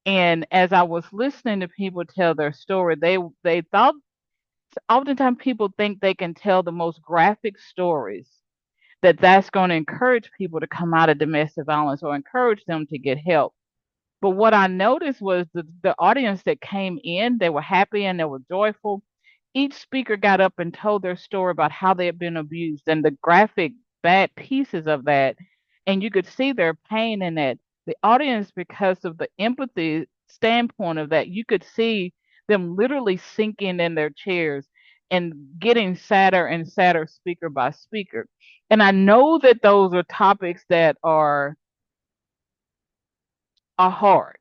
And as I was listening to people tell their story, they thought oftentimes people think they can tell the most graphic stories that's going to encourage people to come out of domestic violence or encourage them to get help. But what I noticed was the audience that came in, they were happy and they were joyful. Each speaker got up and told their story about how they had been abused and the graphic bad pieces of that. And you could see their pain in that. The audience, because of the empathy standpoint of that, you could see them literally sinking in their chairs and getting sadder and sadder speaker by speaker. And I know that those are topics that are hard.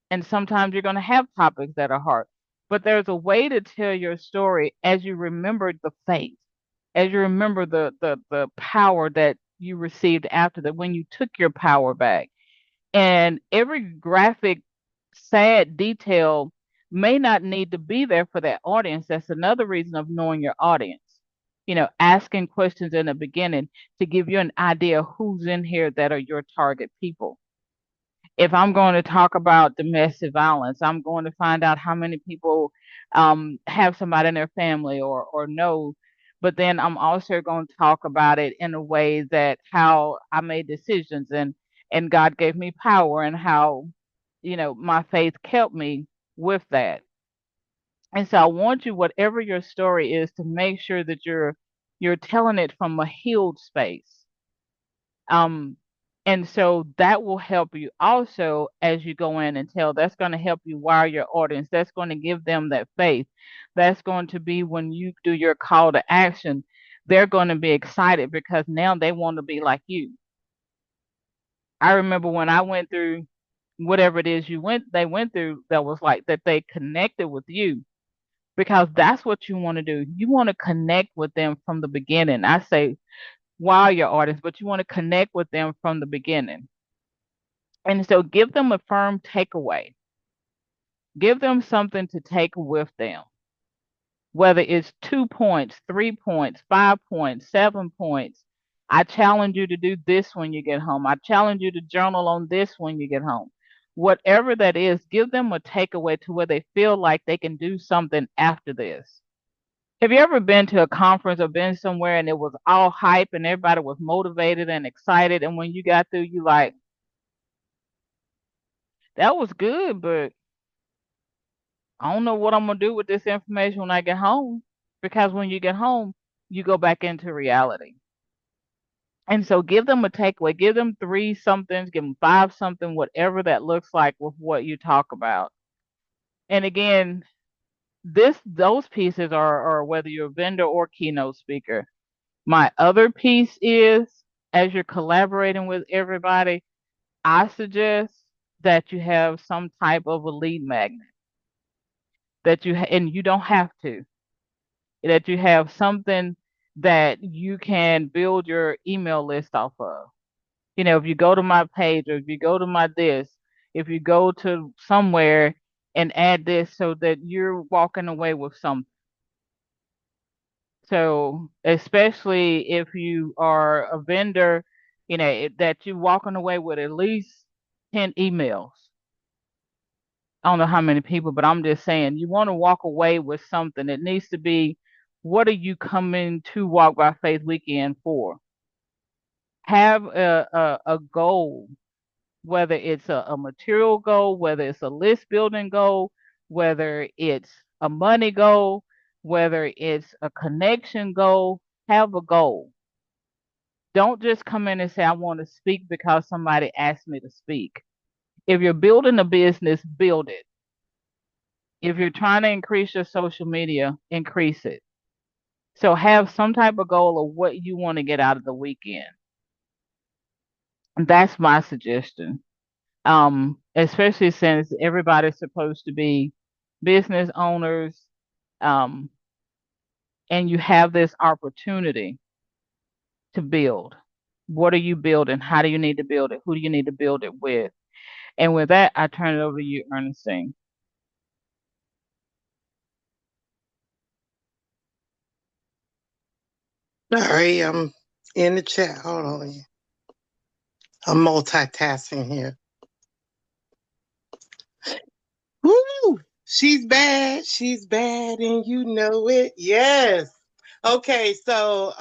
And sometimes you're going to have topics that are hard. But there's a way to tell your story as you remember the faith, as you remember the power that you received after that, when you took your power back. And every graphic, sad detail may not need to be there for that audience. That's another reason of knowing your audience. Asking questions in the beginning to give you an idea who's in here that are your target people. If I'm going to talk about domestic violence, I'm going to find out how many people have somebody in their family or know. But then I'm also going to talk about it in a way that how I made decisions and God gave me power and how, my faith kept me with that. And so I want you, whatever your story is, to make sure that you're telling it from a healed space. Um, and so that will help you also as you go in and tell. That's going to help you wire your audience. That's going to give them that faith. That's going to be when you do your call to action, they're going to be excited because now they want to be like you. I remember when I went through whatever it is they went through, that was like that they connected with you because that's what you want to do. You want to connect with them from the beginning. I say wire your audience, but you want to connect with them from the beginning. And so give them a firm takeaway. Give them something to take with them, whether it's 2 points, 3 points, 5 points, 7 points. I challenge you to do this when you get home. I challenge you to journal on this when you get home. Whatever that is, give them a takeaway to where they feel like they can do something after this. Have you ever been to a conference or been somewhere and it was all hype and everybody was motivated and excited, and when you got through, you like, that was good, but I don't know what I'm gonna do with this information when I get home. Because when you get home, you go back into reality. And so give them a takeaway, give them 3 somethings, give them 5 something, whatever that looks like with what you talk about. And again, those pieces are whether you're a vendor or keynote speaker. My other piece is, as you're collaborating with everybody, I suggest that you have some type of a lead magnet that and you don't have to, that you have something that you can build your email list off of. You know, if you go to my page or if you go to my this, if you go to somewhere and add this so that you're walking away with something. So especially if you are a vendor, you know, that you're walking away with at least 10 emails. I don't know how many people, but I'm just saying you want to walk away with something. It needs to be, what are you coming to Walk by Faith Weekend for? Have a goal, whether it's a material goal, whether it's a list building goal, whether it's a money goal, whether it's a connection goal. Have a goal. Don't just come in and say, I want to speak because somebody asked me to speak. If you're building a business, build it. If you're trying to increase your social media, increase it. So have some type of goal of what you want to get out of the weekend. And that's my suggestion. Especially since everybody's supposed to be business owners, and you have this opportunity to build. What are you building? How do you need to build it? Who do you need to build it with? And with that, I turn it over to you, Ernestine. Sorry, I'm in the chat. Hold on. I'm multitasking here. Woo! She's bad. She's bad, and you know it. Yes. Okay, so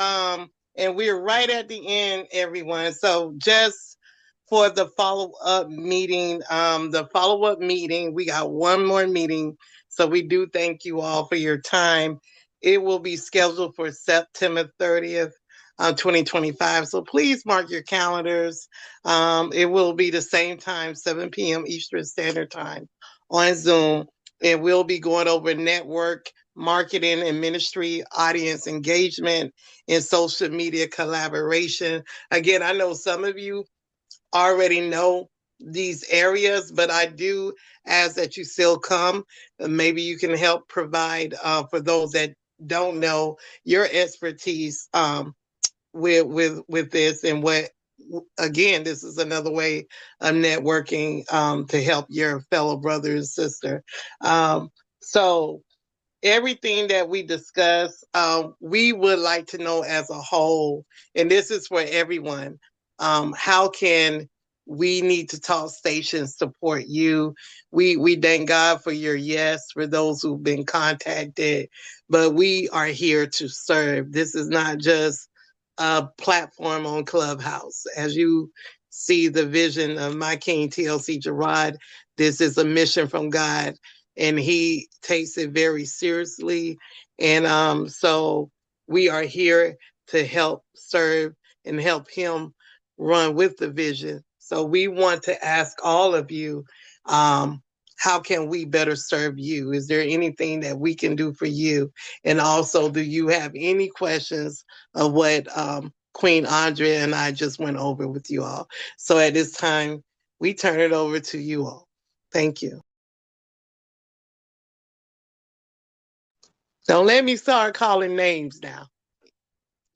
and we're right at the end, everyone. So just for the follow-up meeting, we got one more meeting. So we do thank you all for your time. It will be scheduled for September 30th. 2025. So please mark your calendars. It will be the same time, 7 p.m. Eastern Standard Time on Zoom. And we'll be going over network marketing and ministry, audience engagement, and social media collaboration. Again, I know some of you already know these areas, but I do ask that you still come. Maybe you can help provide for those that don't know your expertise with this, and what, again, this is another way of networking to help your fellow brother and sister. So everything that we discuss, we would like to know as a whole, and this is for everyone, how can we need to talk stations support you? We thank God for your yes, for those who've been contacted, but we are here to serve. This is not just a platform on Clubhouse. As you see the vision of my King TLC Gerard, this is a mission from God, and he takes it very seriously. And so we are here to help serve and help him run with the vision. So we want to ask all of you, how can we better serve you? Is there anything that we can do for you? And also, do you have any questions of what Queen Andrea and I just went over with you all? So at this time, we turn it over to you all. Thank you. Don't let me start calling names now.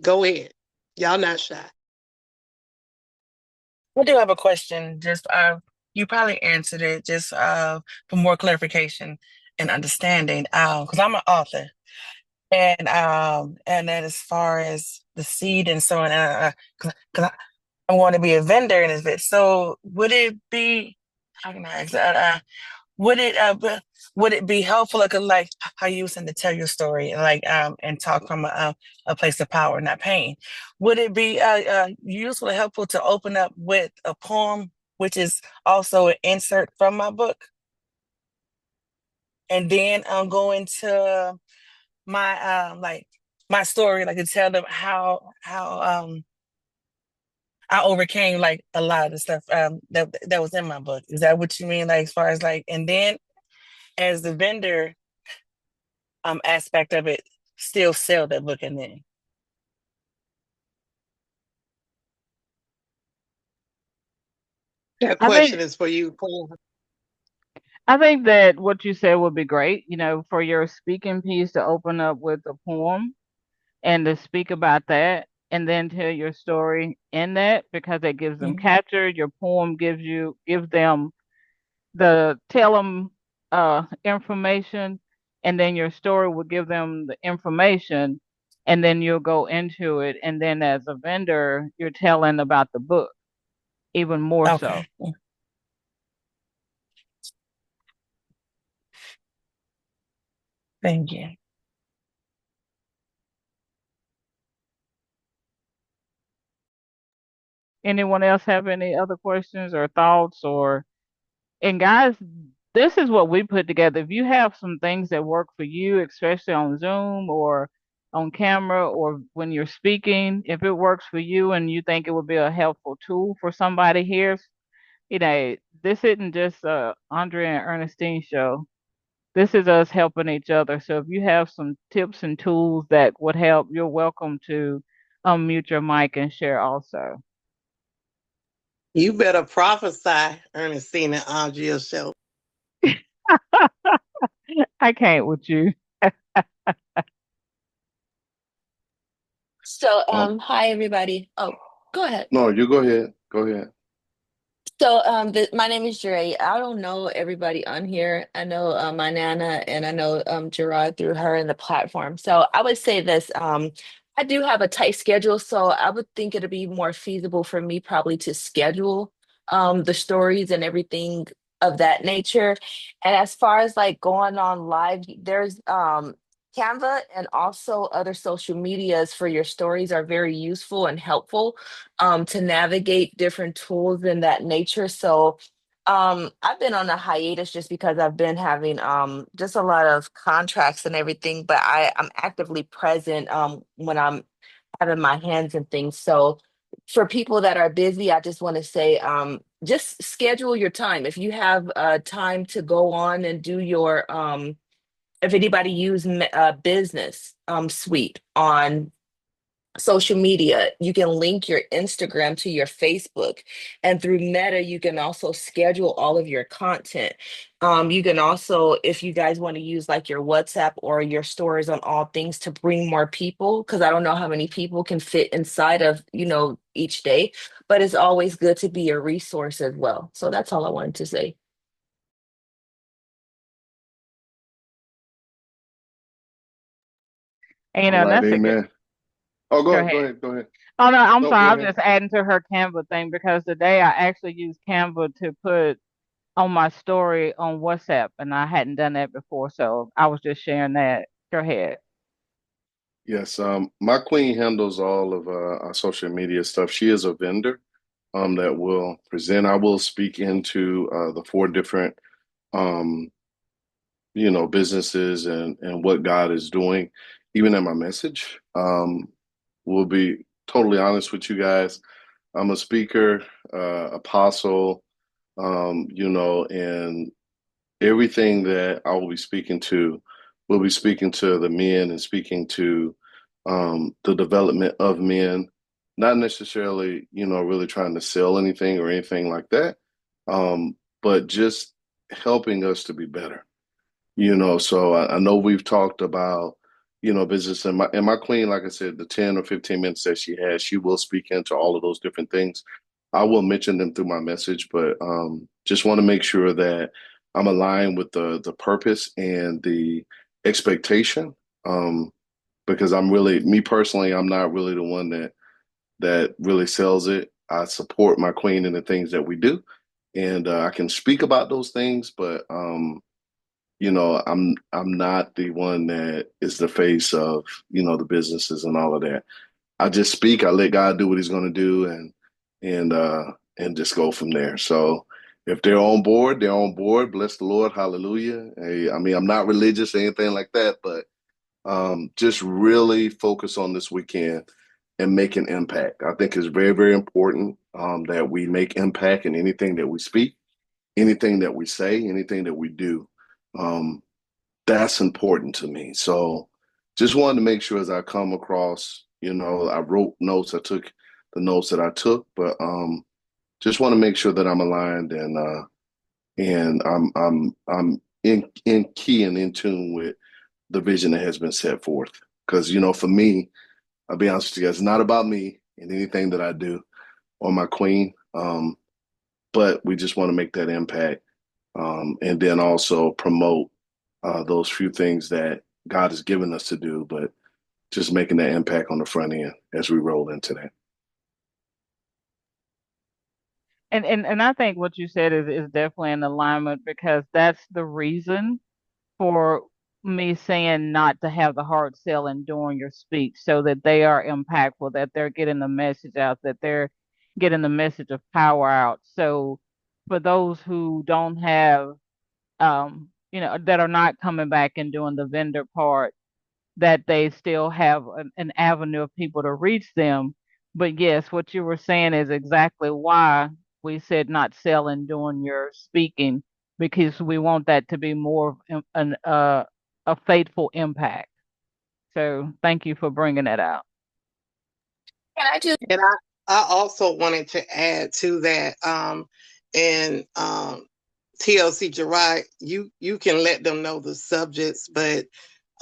Go ahead. Y'all not shy. I do have a question. Just you probably answered it. Just for more clarification and understanding. Because I'm an author, and then as far as the seed and so on, because I want to be a vendor in this bit. So would it be? How can I ask that? would it be helpful, like how you was saying, to tell your story, and talk from a place of power, not pain? Would it be useful or helpful to open up with a poem, which is also an insert from my book, and then go into my story, like to tell them how I overcame like a lot of the stuff that was in my book. Is that what you mean? Like as far as like, and then as the vendor aspect of it, still sell that book and then. That I question think is for you, Queen. I think that what you said would be great, for your speaking piece to open up with a poem and to speak about that and then tell your story in that because it gives them Mhm. capture. Your poem gives them tell them information, and then your story will give them the information, and then you'll go into it, and then as a vendor you're telling about the book even more so. Okay. Thank you. Anyone else have any other questions or thoughts? And guys, this is what we put together. If you have some things that work for you, especially on Zoom or on camera or when you're speaking, if it works for you and you think it would be a helpful tool for somebody here, this isn't just a Andrea and Ernestine show. This is us helping each other. So if you have some tips and tools that would help, you're welcome to unmute your mic and share also. You better prophesy, Ernestine and Andrea show. I can't with you. So, Um, hi everybody. Oh, go ahead. no, you go ahead. Go ahead. So, my name is Dre. I don't know everybody on here. I know my Nana and I know Gerard through her and the platform. So, I would say this. I do have a tight schedule, so I would think it'd be more feasible for me probably to schedule the stories and everything of that nature. And as far as like going on live, there's Canva and also other social medias for your stories are very useful and helpful to navigate different tools in that nature. So I've been on a hiatus just because I've been having just a lot of contracts and everything, but I'm actively present when I'm having my hands and things. So for people that are busy, I just want to say just schedule your time. If you have time to go on and do your if anybody use business suite on social media, you can link your Instagram to your Facebook. And through Meta, you can also schedule all of your content. You can also, if you guys want to use like your WhatsApp or your stories on all things to bring more people, because I don't know how many people can fit inside of, each day, but it's always good to be a resource as well. So that's all I wanted to say. And All right, that's a good. amen. Oh, Go go ahead. ahead. Go ahead. Oh no, I'm No, sorry. go I'm ahead. just adding to her Canva thing because today I actually used Canva to put on my story on WhatsApp, and I hadn't done that before, so I was just sharing that. Go ahead. Yes, my queen handles all of our social media stuff. She is a vendor that will present. I will speak into the four different um businesses and what God is doing, even in my message. We'll be totally honest with you guys. I'm a speaker, apostle, and everything that I will be speaking to the men and speaking to the development of men, not necessarily, really trying to sell anything or anything like that, but just helping us to be better. So I know we've talked about, business and my queen, like I said, the 10 or 15 minutes that she has, she will speak into all of those different things. I will mention them through my message, but just want to make sure that I'm aligned with the purpose and the expectation. Because I'm really, me personally, I'm not really the one that really sells it. I support my queen in the things that we do, and I can speak about those things, but I'm not the one that is the face of the businesses and all of that. I just speak. I let God do what He's going to do, and just go from there. So if they're on board, they're on board. Bless the Lord, hallelujah. Hey, I mean, I'm not religious or anything like that, but just really focus on this weekend and make an impact. I think it's very, very important that we make impact in anything that we speak, anything that we say, anything that we do. Um, that's important to me. So just wanted to make sure as I come across, I wrote notes, I took the notes that I took, but just want to make sure that I'm aligned and I'm in key and in tune with the vision that has been set forth. Because for me, I'll be honest with you guys, it's not about me and anything that I do or my queen, but we just want to make that impact, and then also promote those few things that God has given us to do, but just making that impact on the front end as we roll into that. And I think what you said is definitely in alignment, because that's the reason for me saying not to have the hard selling during your speech, so that they are impactful, that they're getting the message out, that they're getting the message of power out. So for those who don't have, that are not coming back and doing the vendor part, that they still have an avenue of people to reach them. But yes, what you were saying is exactly why we said not selling during your speaking, because we want that to be more of a faithful impact. So thank you for bringing that out. Can I just And I also wanted to add to that, and TLC Gerard, you can let them know the subjects, but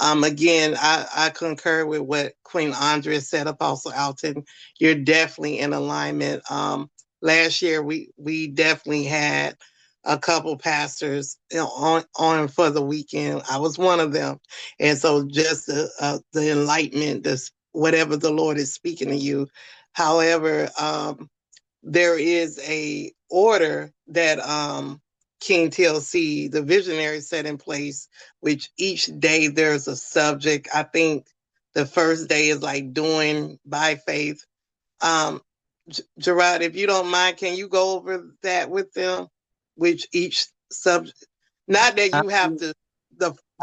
again, I concur with what Queen Andrea said, Apostle Alton. You're definitely in alignment. Last year we definitely had a couple pastors on for the weekend. I was one of them, and so just the enlightenment, this whatever the Lord is speaking to you. However, there is a order that King TLC, the visionary, set in place, which each day there's a subject. I think the first day is like doing by faith. Gerard, if you don't mind, can you go over that with them? Which each subject, not that you have to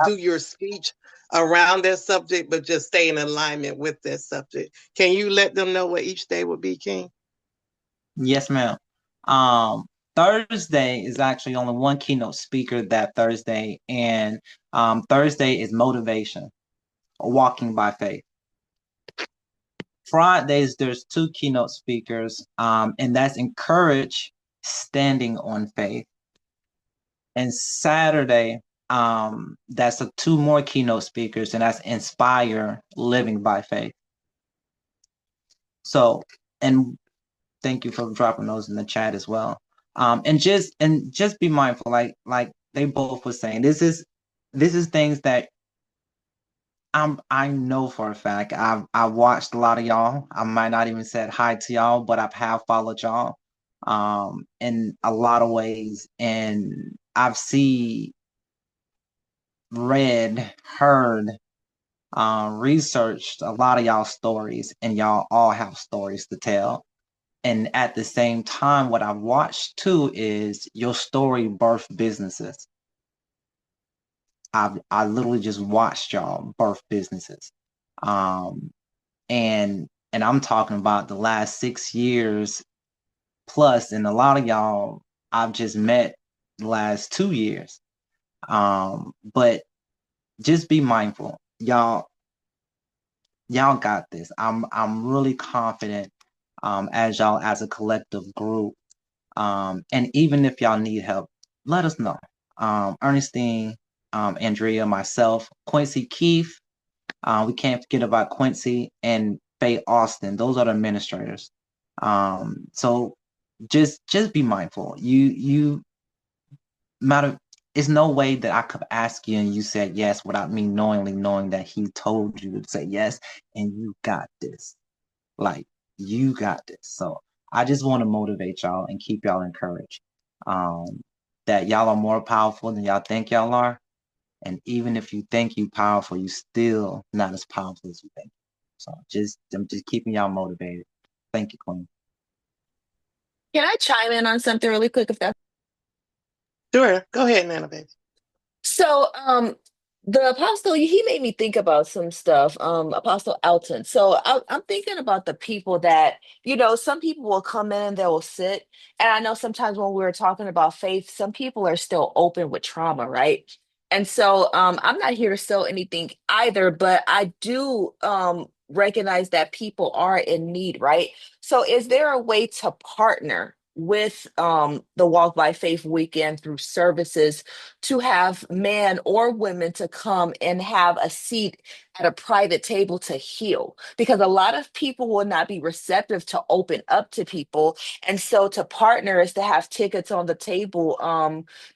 do your speech around that subject, but just stay in alignment with that subject. Can you let them know what each day would be, King? Yes, ma'am. Thursday is actually only one keynote speaker that Thursday, and Thursday is motivation, walking by faith. Fridays, there's two keynote speakers, and that's encourage, standing on faith. And Saturday, that's two more keynote speakers, and that's inspire, living by faith. So, and thank you for dropping those in the chat as well. And just be mindful, like they both were saying, this is things that I know for a fact. I watched a lot of y'all. I might not even said hi to y'all, but I have followed y'all in a lot of ways, and I've read, heard, researched a lot of y'all stories, and y'all all have stories to tell. And at the same time, what I've watched too is your story birth businesses. I literally just watched y'all birth businesses. And I'm talking about the last 6 years plus, and a lot of y'all I've just met the last 2 years. But just be mindful. Y'all got this. I'm really confident as y'all as a collective group. And even if y'all need help, let us know. Earnestine, Andrea, myself, Quincy Keith, we can't forget about Quincy and Faye Austin. Those are the administrators. So just be mindful. You matter. It's no way that I could ask you and you said yes without me knowing that he told you to say yes, and you got this. Like, you got this. So I just want to motivate y'all and keep y'all encouraged. that y'all are more powerful than y'all think y'all are. And even if you think you powerful, you still not as powerful as you think. So I'm just keeping y'all motivated. Thank you, Queen. Can I chime in on something really quick if that's Sure. Go ahead, Nana, baby. so? The apostle, he made me think about some stuff. Apostle Alton. So I'm thinking about the people that, some people will come in and they will sit. And I know sometimes when we were talking about faith, some people are still open with trauma, right? And so I'm not here to sell anything either, but I do recognize that people are in need, right? So is there a way to partner with the Walk by Faith weekend through services to have men or women to come and have a seat at a private table to heal? Because a lot of people will not be receptive to open up to people. And so to partner is to have tickets on the table.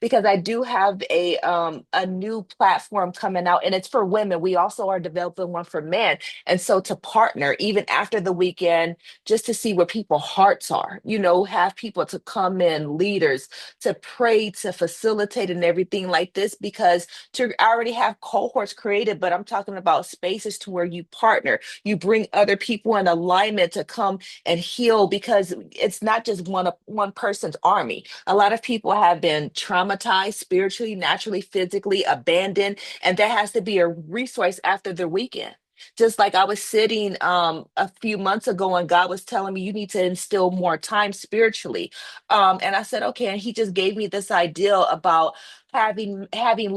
Because I do have a new platform coming out, and it's for women. We also are developing one for men. And so to partner even after the weekend, just to see where people's hearts are, have people to come in, leaders to pray, to facilitate, and everything like this, because I already have cohorts created, but I'm talking about spaces to where you partner, you bring other people in alignment to come and heal, because it's not just one person's army. A lot of people have been traumatized spiritually, naturally, physically, abandoned, and there has to be a resource after the weekend. Just like I was sitting a few months ago and God was telling me you need to instill more time spiritually. And I said, okay. And he just gave me this idea about having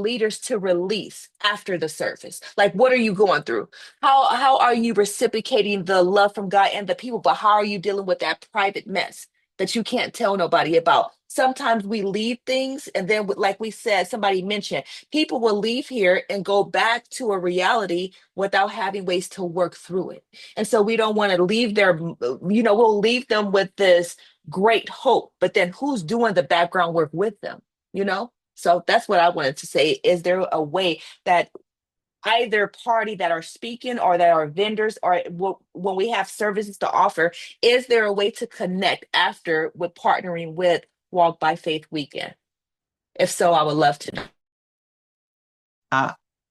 leaders to release after the service. Like, what are you going through? How are you reciprocating the love from God and the people? But how are you dealing with that private mess that you can't tell nobody about? Sometimes we leave things, and then, like we said, somebody mentioned, people will leave here and go back to a reality without having ways to work through it. And so we don't want to leave there, we'll leave them with this great hope, but then who's doing the background work with them, you know? So that's what I wanted to say. Is there a way that either party that are speaking or that are vendors, or when we have services to offer, is there a way to connect after with partnering with Walk by Faith Weekend? If so, I would love to know.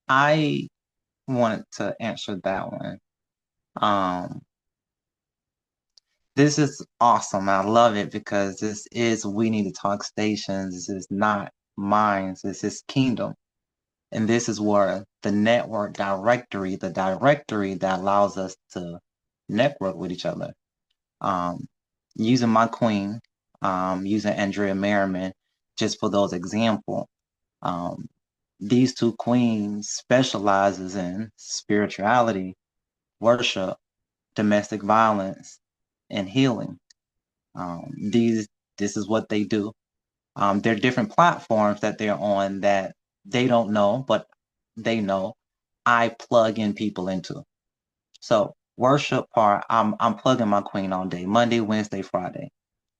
I wanted to answer that one. This is awesome. I love it because this is We Need to Talk Stations. This is not mine. This is Kingdom. And this is where the network directory, the directory that allows us to network with each other. Using my queen, using Andrea Merriman, just for those examples. These two queens specializes in spirituality, worship, domestic violence, and healing. This is what they do. There are different platforms that they're on that they don't know, but they know I plug in people into. So worship part, I'm plugging my queen all day, Monday, Wednesday, Friday.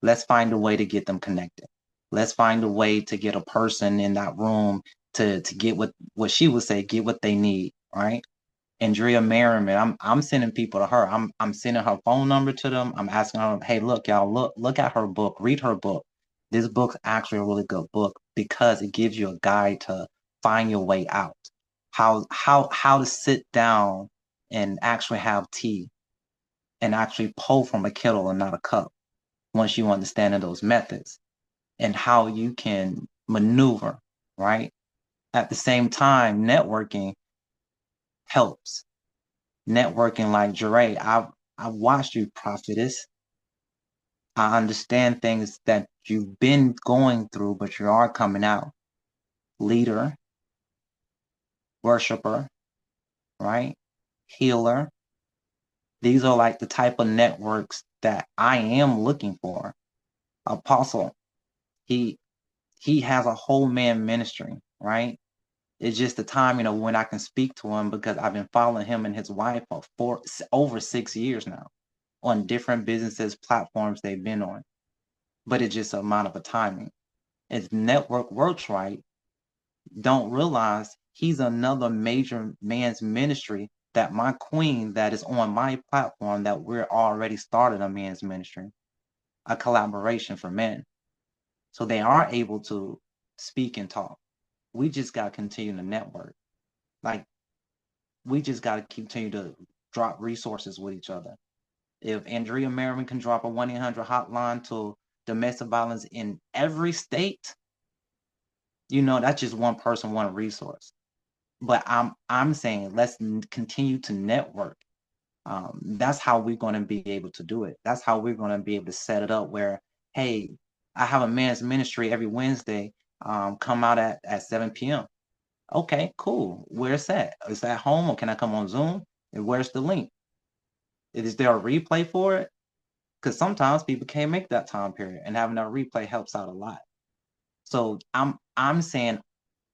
Let's find a way to get them connected. Let's find a way to get a person in that room to get what she would say, get what they need, right? Andrea Merriman, I'm sending people to her. I'm sending her phone number to them. I'm asking her, hey, look, y'all, look at her book, read her book. This book's actually a really good book because it gives you a guide to find your way out. How to sit down and actually have tea and actually pull from a kettle and not a cup once you understand those methods, and how you can maneuver, right? At the same time, networking helps. Networking like Jeray, I've watched you, prophetess. I understand things that you've been going through, but you are coming out. Leader, worshiper, right? Healer. These are like the type of networks that I am looking for. Apostle, he has a whole man ministry, right? It's just the timing of when I can speak to him because I've been following him and his wife for over 6 years now on different businesses, platforms they've been on. But it's just a amount of a timing. If network works right, don't realize he's another major man's ministry that my queen that is on my platform that we're already started a men's ministry, a collaboration for men. So they are able to speak and talk. We just got to continue to network. Like, we just got to continue to drop resources with each other. If Andrea Merriman can drop a 1-800 hotline to domestic violence in every state, that's just one person, one resource. But I'm saying let's continue to network. That's how we're going to be able to do it. That's how we're going to be able to set it up where, hey, I have a men's ministry every Wednesday. Come out at 7 p.m. Okay, cool. Where's that? Is that home or can I come on Zoom? And where's the link? Is there a replay for it? Because sometimes people can't make that time period, and having a replay helps out a lot. So I'm saying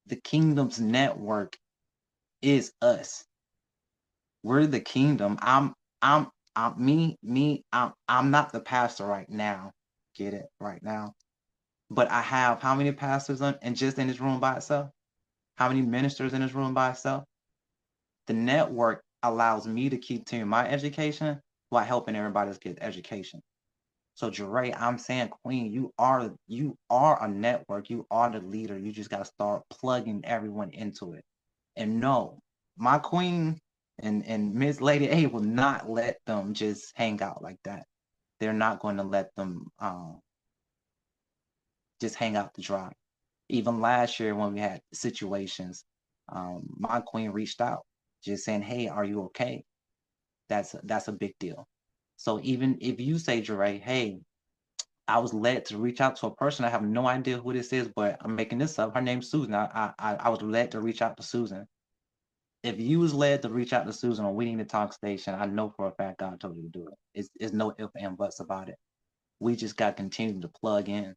the kingdom's network is us. We're the kingdom. I'm not the pastor right now. Get it right now. But I have how many pastors and just in this room by itself? How many ministers in this room by itself? The network allows me to continue my education while helping everybody else get education. So Jeray, I'm saying, Queen, you are a network. You are the leader. You just got to start plugging everyone into it. And no, my queen and Miss Lady A will not let them just hang out like that. They're not going to let them just hang out to dry. Even last year when we had situations, my queen reached out, just saying, "Hey, are you okay?" That's a big deal. So even if you say, Jeray, hey, I was led to reach out to a person. I have no idea who this is, but I'm making this up. Her name's Susan. I was led to reach out to Susan. If you was led to reach out to Susan on We Need to Talk Station, I know for a fact God told you to do it. It's no ifs and buts about it. We just got to continue to plug in,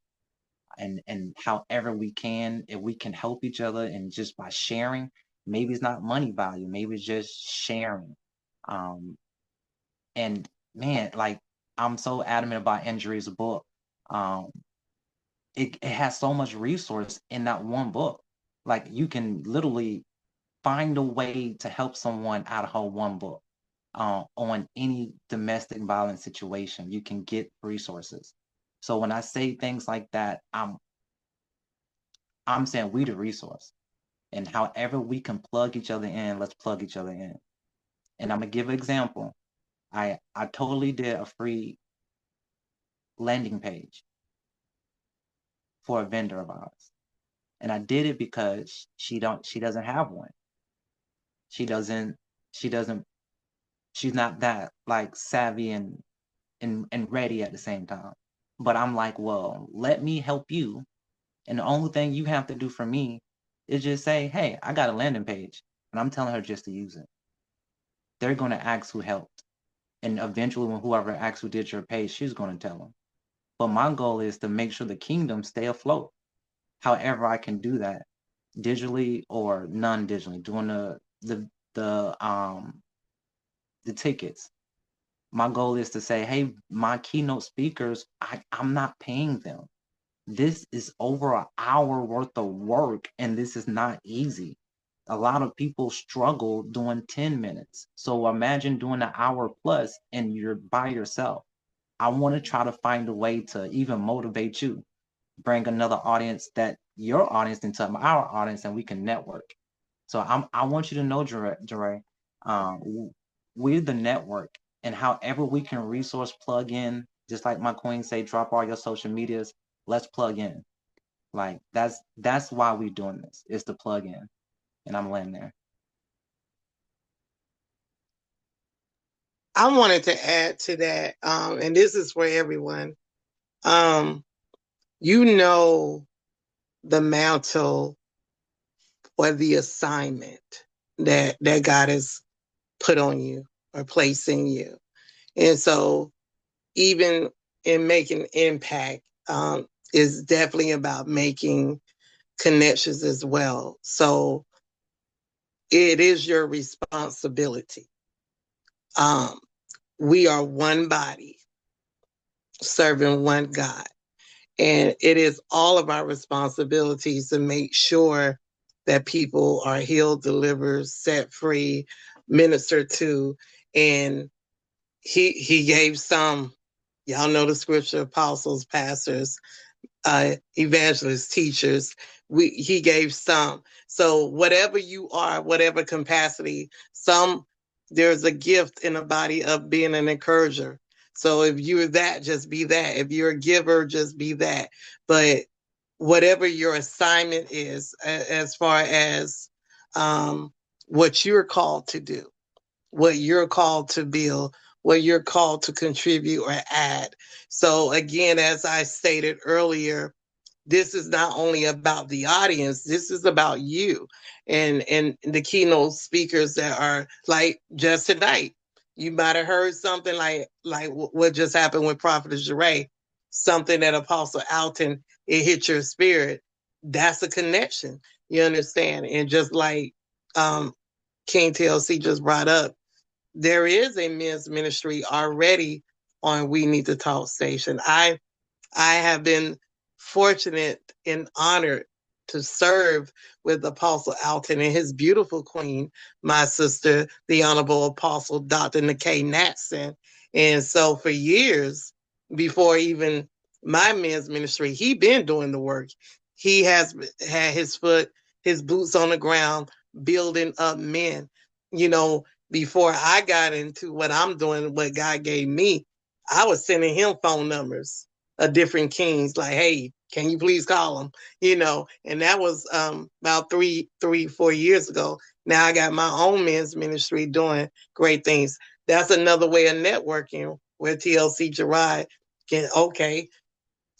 and however we can, if we can help each other, and just by sharing, maybe it's not money value, maybe it's just sharing. And man, like, I'm so adamant about Andrea's book. It has so much resource in that one book. Like, you can literally find a way to help someone out of her one book. On any domestic violence situation, you can get resources. So when I say things like that, I'm saying we the resource, and however we can plug each other in, let's plug each other in. And I'm gonna give an example. I totally did a free landing page for a vendor of ours, and I did it because she doesn't have one. She doesn't she's not that like savvy and ready at the same time. But I'm like, well, let me help you. And the only thing you have to do for me is just say, hey, I got a landing page. And I'm telling her just to use it. They're going to ask who helped. And eventually, when whoever asks who did your page, she's going to tell them. But my goal is to make sure the kingdom stay afloat. However I can do that, digitally or non-digitally, doing the tickets. My goal is to say, hey, my keynote speakers, I'm not paying them. This is over an hour worth of work, and this is not easy. A lot of people struggle doing 10 minutes. So imagine doing an hour plus and you're by yourself. I want to try to find a way to even motivate you, bring another audience, that your audience into our audience, and we can network. So I want you to know, Jeray, we're the network, and however we can resource plug in, just like my queen say, drop all your social medias, let's plug in. Like, that's why we're doing this, is to plug in. And I'm laying there. I wanted to add to that, and this is for everyone. The mantle or the assignment that God has put on you or placed in you. And so even in making impact, is definitely about making connections as well. So it is your responsibility. We are one body serving one God. And it is all of our responsibilities to make sure that people are healed, delivered, set free, ministered to. And he gave some, y'all know the scripture, apostles, pastors, evangelists, teachers. He gave some. So whatever you are, whatever capacity, there's a gift in the body of being an encourager. So if you're that, just be that. If you're a giver, just be that. But whatever your assignment is, as far as what you're called to do, what you're called to build, what you're called to contribute or add. So again, as I stated earlier, this is not only about the audience, this is about you and the keynote speakers that are like just tonight. You might have heard something like what just happened with Prophetess Jeray, something that Apostle Alton, it hit your spirit. That's a connection. You understand? And just like King TLC just brought up, there is a men's ministry already on We Need to Talk station. I have been fortunate and honored to serve with Apostle Alton and his beautiful queen, my sister, the Honorable Apostle Dr. Nikkei Natson. And so for years, before even my men's ministry, he been doing the work. He has had his boots on the ground, building up men. You know, before I got into what I'm doing, what God gave me, I was sending him phone numbers of different kings, like, hey, can you please call them? You know, and that was about 4 years ago. Now I got my own men's ministry doing great things. That's another way of networking where TLC Gerard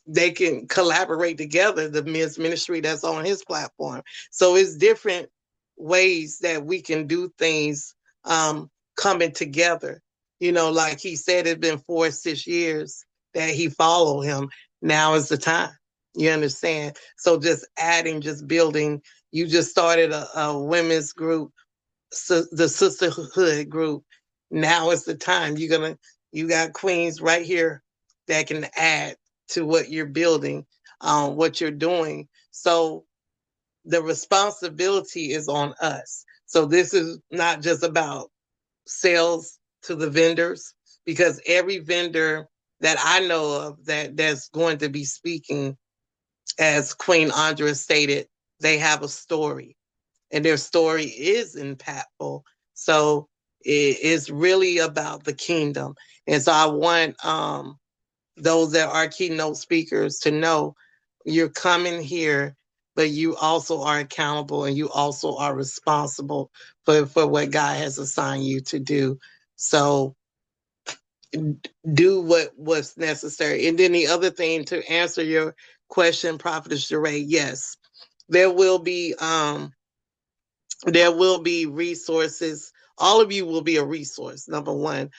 they can collaborate together, the men's ministry that's on his platform. So it's different ways that we can do things coming together. You know, like he said, it's been 6 years that he followed him. Now is the time. You understand? So just adding, just building. You just started a women's group, the sisterhood group. Now is the time. You got queens right here that can add to what you're building, what you're doing. So the responsibility is on us. So this is not just about sales to the vendors, because every vendor that I know of that's going to be speaking, as Queen Andrea stated, they have a story and their story is impactful. So it's really about the kingdom. And so I want those that are keynote speakers to know you're coming here, but you also are accountable and you also are responsible for what God has assigned you to do. So do what's necessary. And then the other thing, to answer your question, Prophetess Jeray, yes, there will be resources. All of you will be a resource. Number one,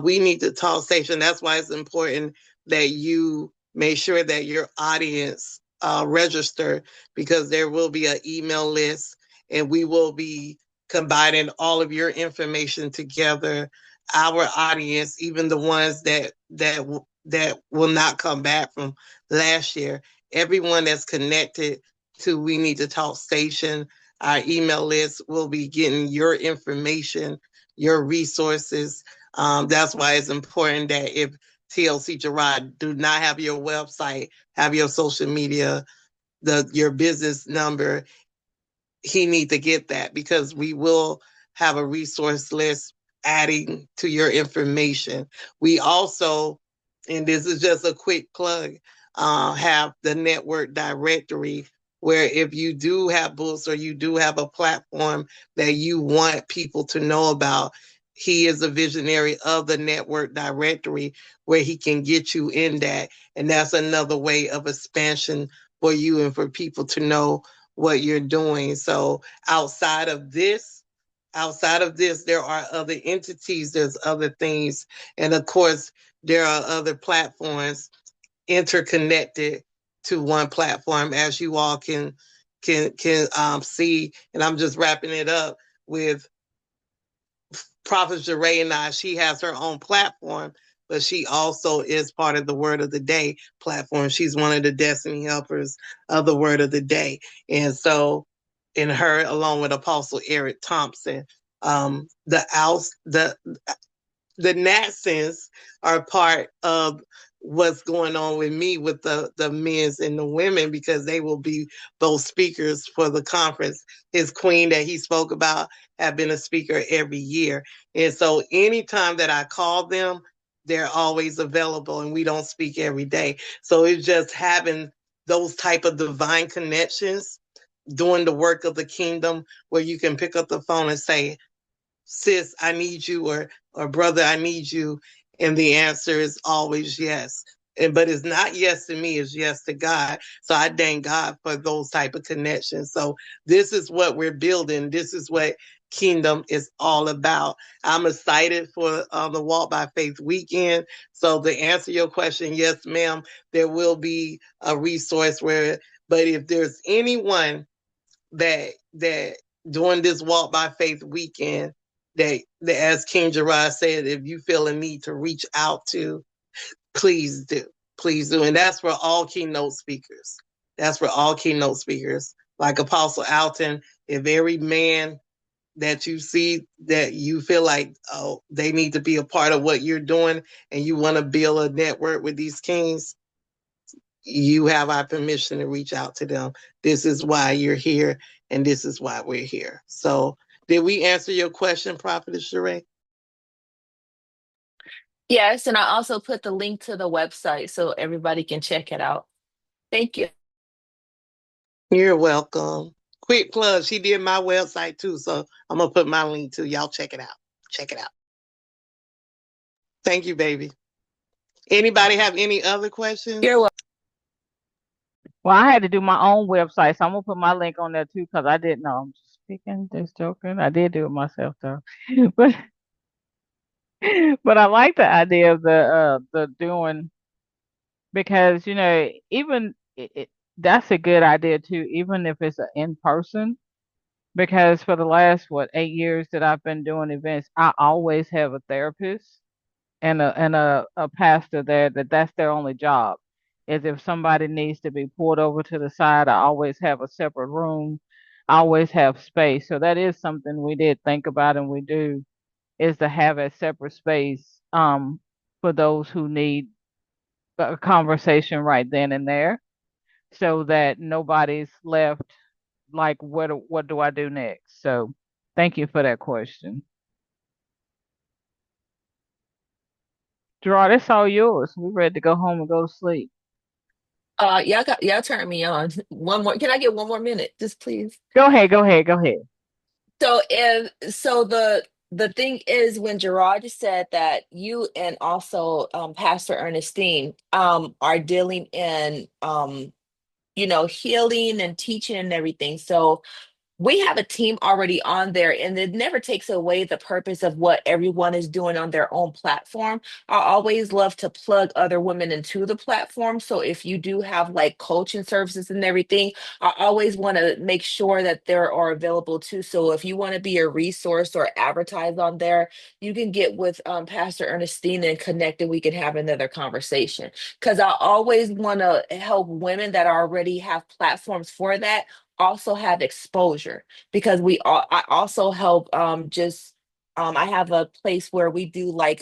we need to talk station. That's why it's important that you make sure that your audience register, because there will be an email list and we will be combining all of your information together. Our audience, even the ones that will not come back from last year, everyone that's connected to We Need to Talk station, our email list will be getting your information, your resources. That's why it's important that if TLC Gerard do not have your website, have your social media, your business number, he need to get that, because we will have a resource list adding to your information. We also, and this is just a quick plug, have the network directory, where if you do have books or you do have a platform that you want people to know about, he is a visionary of the network directory where he can get you in that. And that's another way of expansion for you and for people to know what you're doing. So outside of this, there are other entities, there's other things. And of course, there are other platforms interconnected to one platform, as you all can see. And I'm just wrapping it up with Prophet Jeray and I. She has her own platform, but she also is part of the Word of the Day platform. She's one of the destiny helpers of the Word of the Day. And so, in her, along with Apostle Eric Thompson, the Natsons are part of what's going on with me with the men's and the women, because they will be both speakers for the conference. His queen that he spoke about have been a speaker every year. And so anytime that I call them, they're always available, and we don't speak every day. So it's just having those type of divine connections, doing the work of the kingdom, where you can pick up the phone and say, sis, I need you, or brother, I need you. And the answer is always yes. But it's not yes to me, it's yes to God. So I thank God for those type of connections. So this is what we're building. This is what kingdom is all about. I'm excited for the Walk by Faith weekend. So to answer your question, yes, ma'am, there will be a resource where, but if there's anyone that during this Walk by Faith weekend, that as King Gerard said, if you feel a need to reach out to, please do. Please do. And that's for all keynote speakers. That's for all keynote speakers. Like Apostle Alton, if every man that you see that you feel like, oh, they need to be a part of what you're doing, and you want to build a network with these kings, you have our permission to reach out to them. This is why you're here, and this is why we're here. So did we answer your question, Prophetess Sheree? Yes, and I also put the link to the website so everybody can check it out. Thank you. You're welcome. Quick plug, she did my website too, so I'm going to put my link too. Y'all check it out. Check it out. Thank you, baby. Anybody have any other questions? You're welcome. Well, I had to do my own website, so I'm gonna put my link on there too because I didn't know. I'm just speaking, just joking. I did do it myself though, but but I like the idea of the doing, because even that's a good idea too, even if it's in person. Because for the last 8 years that I've been doing events, I always have a therapist and a pastor there that's their only job. Is if somebody needs to be pulled over to the side, I always have a separate room. I always have space. So that is something we did think about, and we do, is to have a separate space for those who need a conversation right then and there, so that nobody's left like, what do I do next? So thank you for that question. Gerard, it's all yours. We're ready to go home and go to sleep. Y'all turn me on. One more. Can I get one more minute, just please? Go ahead, go ahead, go ahead. So the thing is, when Gerard said that you and also Pastor Ernestine are dealing in healing and teaching and everything. So we have a team already on there, and it never takes away the purpose of what everyone is doing on their own platform. I always love to plug other women into the platform. So if you do have like coaching services and everything, I always want to make sure that they are available too. So if you want to be a resource or advertise on there, you can get with Pastor Ernestine and connect, and we can have another conversation. Because I always want to help women that already have platforms for that also have exposure, because I also help just I have a place where we do like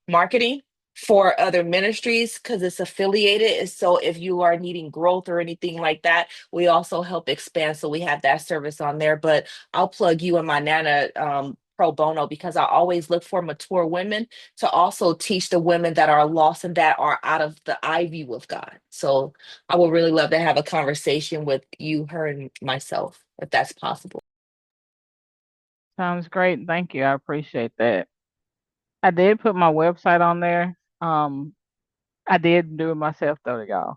marketing for other ministries because it's affiliated. And so if you are needing growth or anything like that, we also help expand. So we have that service on there. But I'll plug you and my Nana pro bono, because I always look for mature women to also teach the women that are lost and that are out of the eye view of God. So I would really love to have a conversation with you, her, and myself, if that's possible. Sounds great. Thank you. I appreciate that. I did put my website on there. I did do it myself though, y'all.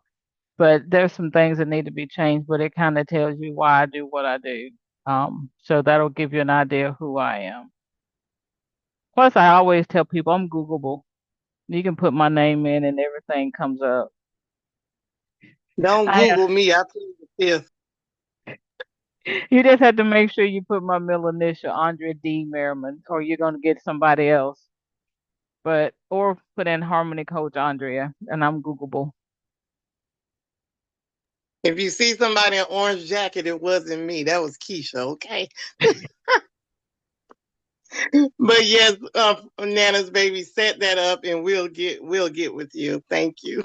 But there's some things that need to be changed, but it kind of tells you why I do what I do. So that'll give you an idea of who I am. Plus, I always tell people I'm Googleable. You can put my name in and everything comes up. Don't I Google me. I plead the fifth. You just have to make sure you put my middle initial, Andrea D. Merriman, or you're gonna get somebody else. Or put in Harmony Coach Andrea, and I'm Googleable. If you see somebody in orange jacket, it wasn't me. That was Keisha, okay? But yes, Nana's baby, set that up and we'll get with you. Thank you.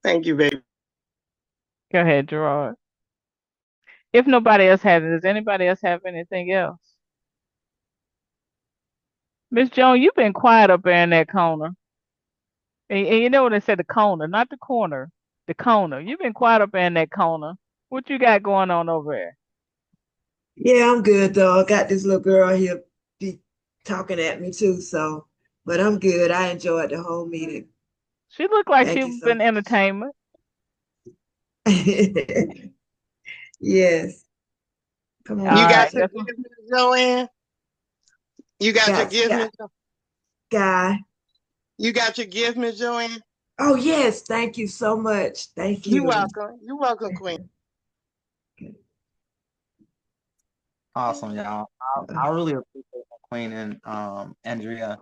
Thank you, baby. Go ahead, Gerard. If nobody else has it, does anybody else have anything else? Miss Joan, you've been quiet up there in that corner. And you know what they said, the corner, not the corner, the corner. You've been quiet up there in that corner. What you got going on over there? Yeah, I'm good though. I got this little girl here be talking at me too, so but I'm good. I enjoyed the whole meeting. She looked like Thank you she'd so been entertainment. much. Yes. Come on, You All Miss got right, your that's Joe. what, gift, Miss Joanne? You got your Got gift, Miss Scott Guy. You got your gift, Miss Joanne? Oh yes, thank you so much. Thank You you. welcome. You welcome, Queen. Awesome, y'all. I really appreciate Queen and Andrea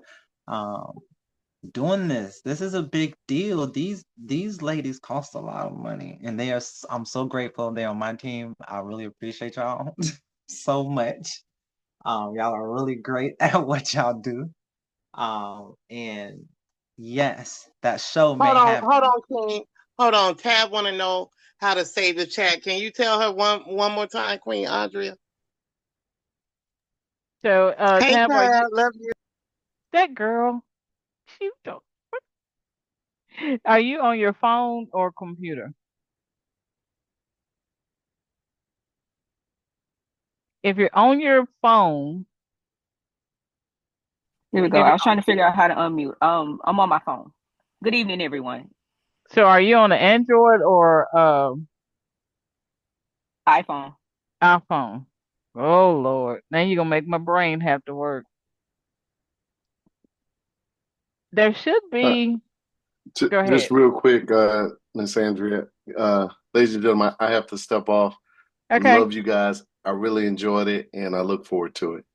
doing this. This is a big deal. These ladies cost a lot of money, and they are. I'm so grateful they're on my team. I really appreciate y'all so much. Y'all are really great at what y'all do. And yes, that show may have. Hold on, Queen. Hold on. Tab want to know how to save the chat. Can you tell her one more time, Queen Andrea? so. Hey, Tab, are you Tab, love you. that girl? She don't. Are you on your phone or computer? If you're on your phone, Here we go. if I you're, was trying to figure out how to unmute. I'm on my phone. Good evening, everyone. so are you on an Android or iPhone. iPhone? Oh Lord, now you're gonna make my brain have to work. There should Uh, be. Go just ahead. real quick, Miss Andrea, ladies and gentlemen, I have to step off. Okay. Love you guys. I really enjoyed it, and I look forward to it.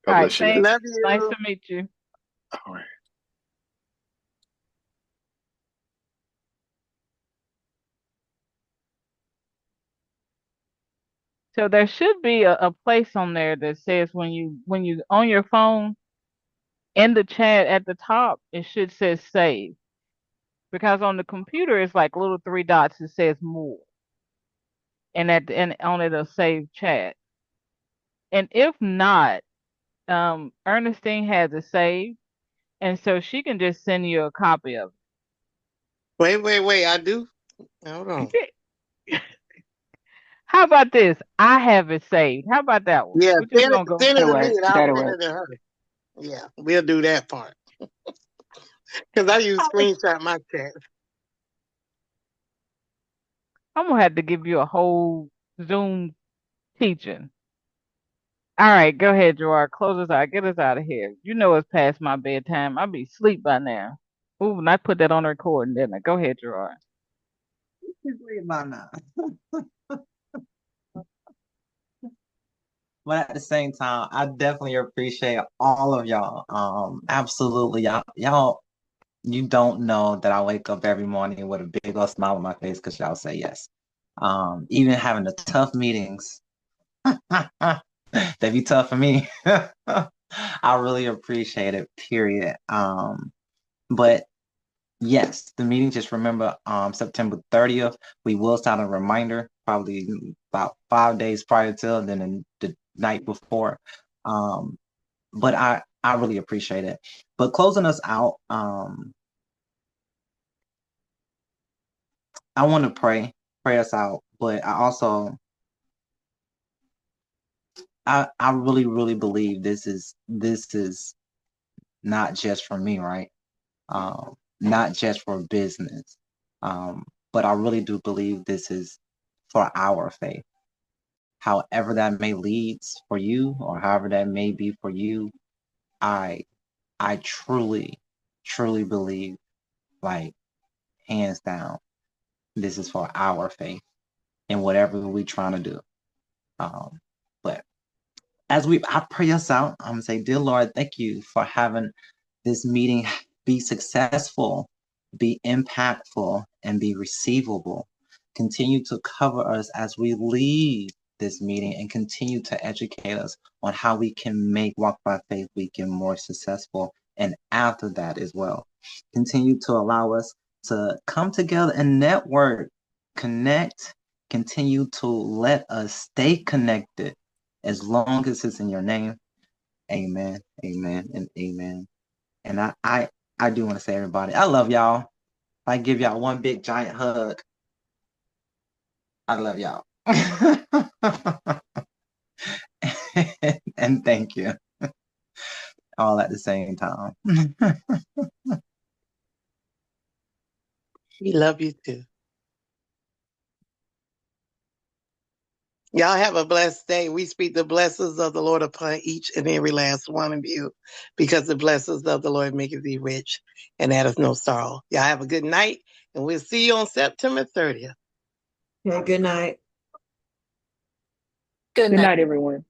All God right. bless you Thanks. guys. Love Nice you. to meet you. All right. So there should be a place on there that says when you on your phone in the chat at the top, it should say save. Because on the computer it's like little three dots that says more. And on it it'll save chat. And if not, Ernestine has it saved, and so she can just send you a copy of Wait. I do. Hold on. it. How about this? I have it saved. How about that one? Yeah, We're just gonna go. send it That'll to me work. and I'll That'll send work. it to her. Yeah, we'll do that part. Because I use screenshot my chat. I'm gonna have to give you a whole Zoom teaching. All right, go ahead, Gerard. Close us out. Get us out of here. You know it's past my bedtime. I'll be asleep by now. Ooh, and I put that on the recording, didn't I? Go ahead, Gerard. But at the same time, I definitely appreciate all of y'all. Absolutely, y'all. You don't know that I wake up every morning with a big old smile on my face because y'all say yes. Even having the tough meetings, they be tough for me. I really appreciate it. Period. But yes, the meeting. Just remember, September 30th, we will send a reminder, probably about 5 days prior to, then the night before. But I really appreciate it. But closing us out, I want to pray us out, but I really believe this is not just for me, right? Not just for business, but I really do believe this is for our faith. However that may leads for you, or however that may be for you, I truly believe, like, hands down, this is for our faith and whatever we're trying to do. But as I pray us out, I'm gonna say, dear Lord, thank you for having this meeting be successful, be impactful, and be receivable. Continue to cover us as we leave this meeting and continue to educate us on how we can make Walk by Faith Weekend more successful. And after that as well, continue to allow us to come together and network, connect, continue to let us stay connected as long as it's in your name. Amen, amen, and amen. And I do want to say, everybody, I love y'all. If I give y'all one big giant hug, I love y'all. And thank you. All at the same time. We love you too. Y'all have a blessed day. We speak the blessings of the Lord upon each and every last one of you, because the blessings of the Lord maketh thee rich and addeth no sorrow. Y'all have a good night, and we'll see you on September 30th. Okay, good night. Good Good night. night, everyone.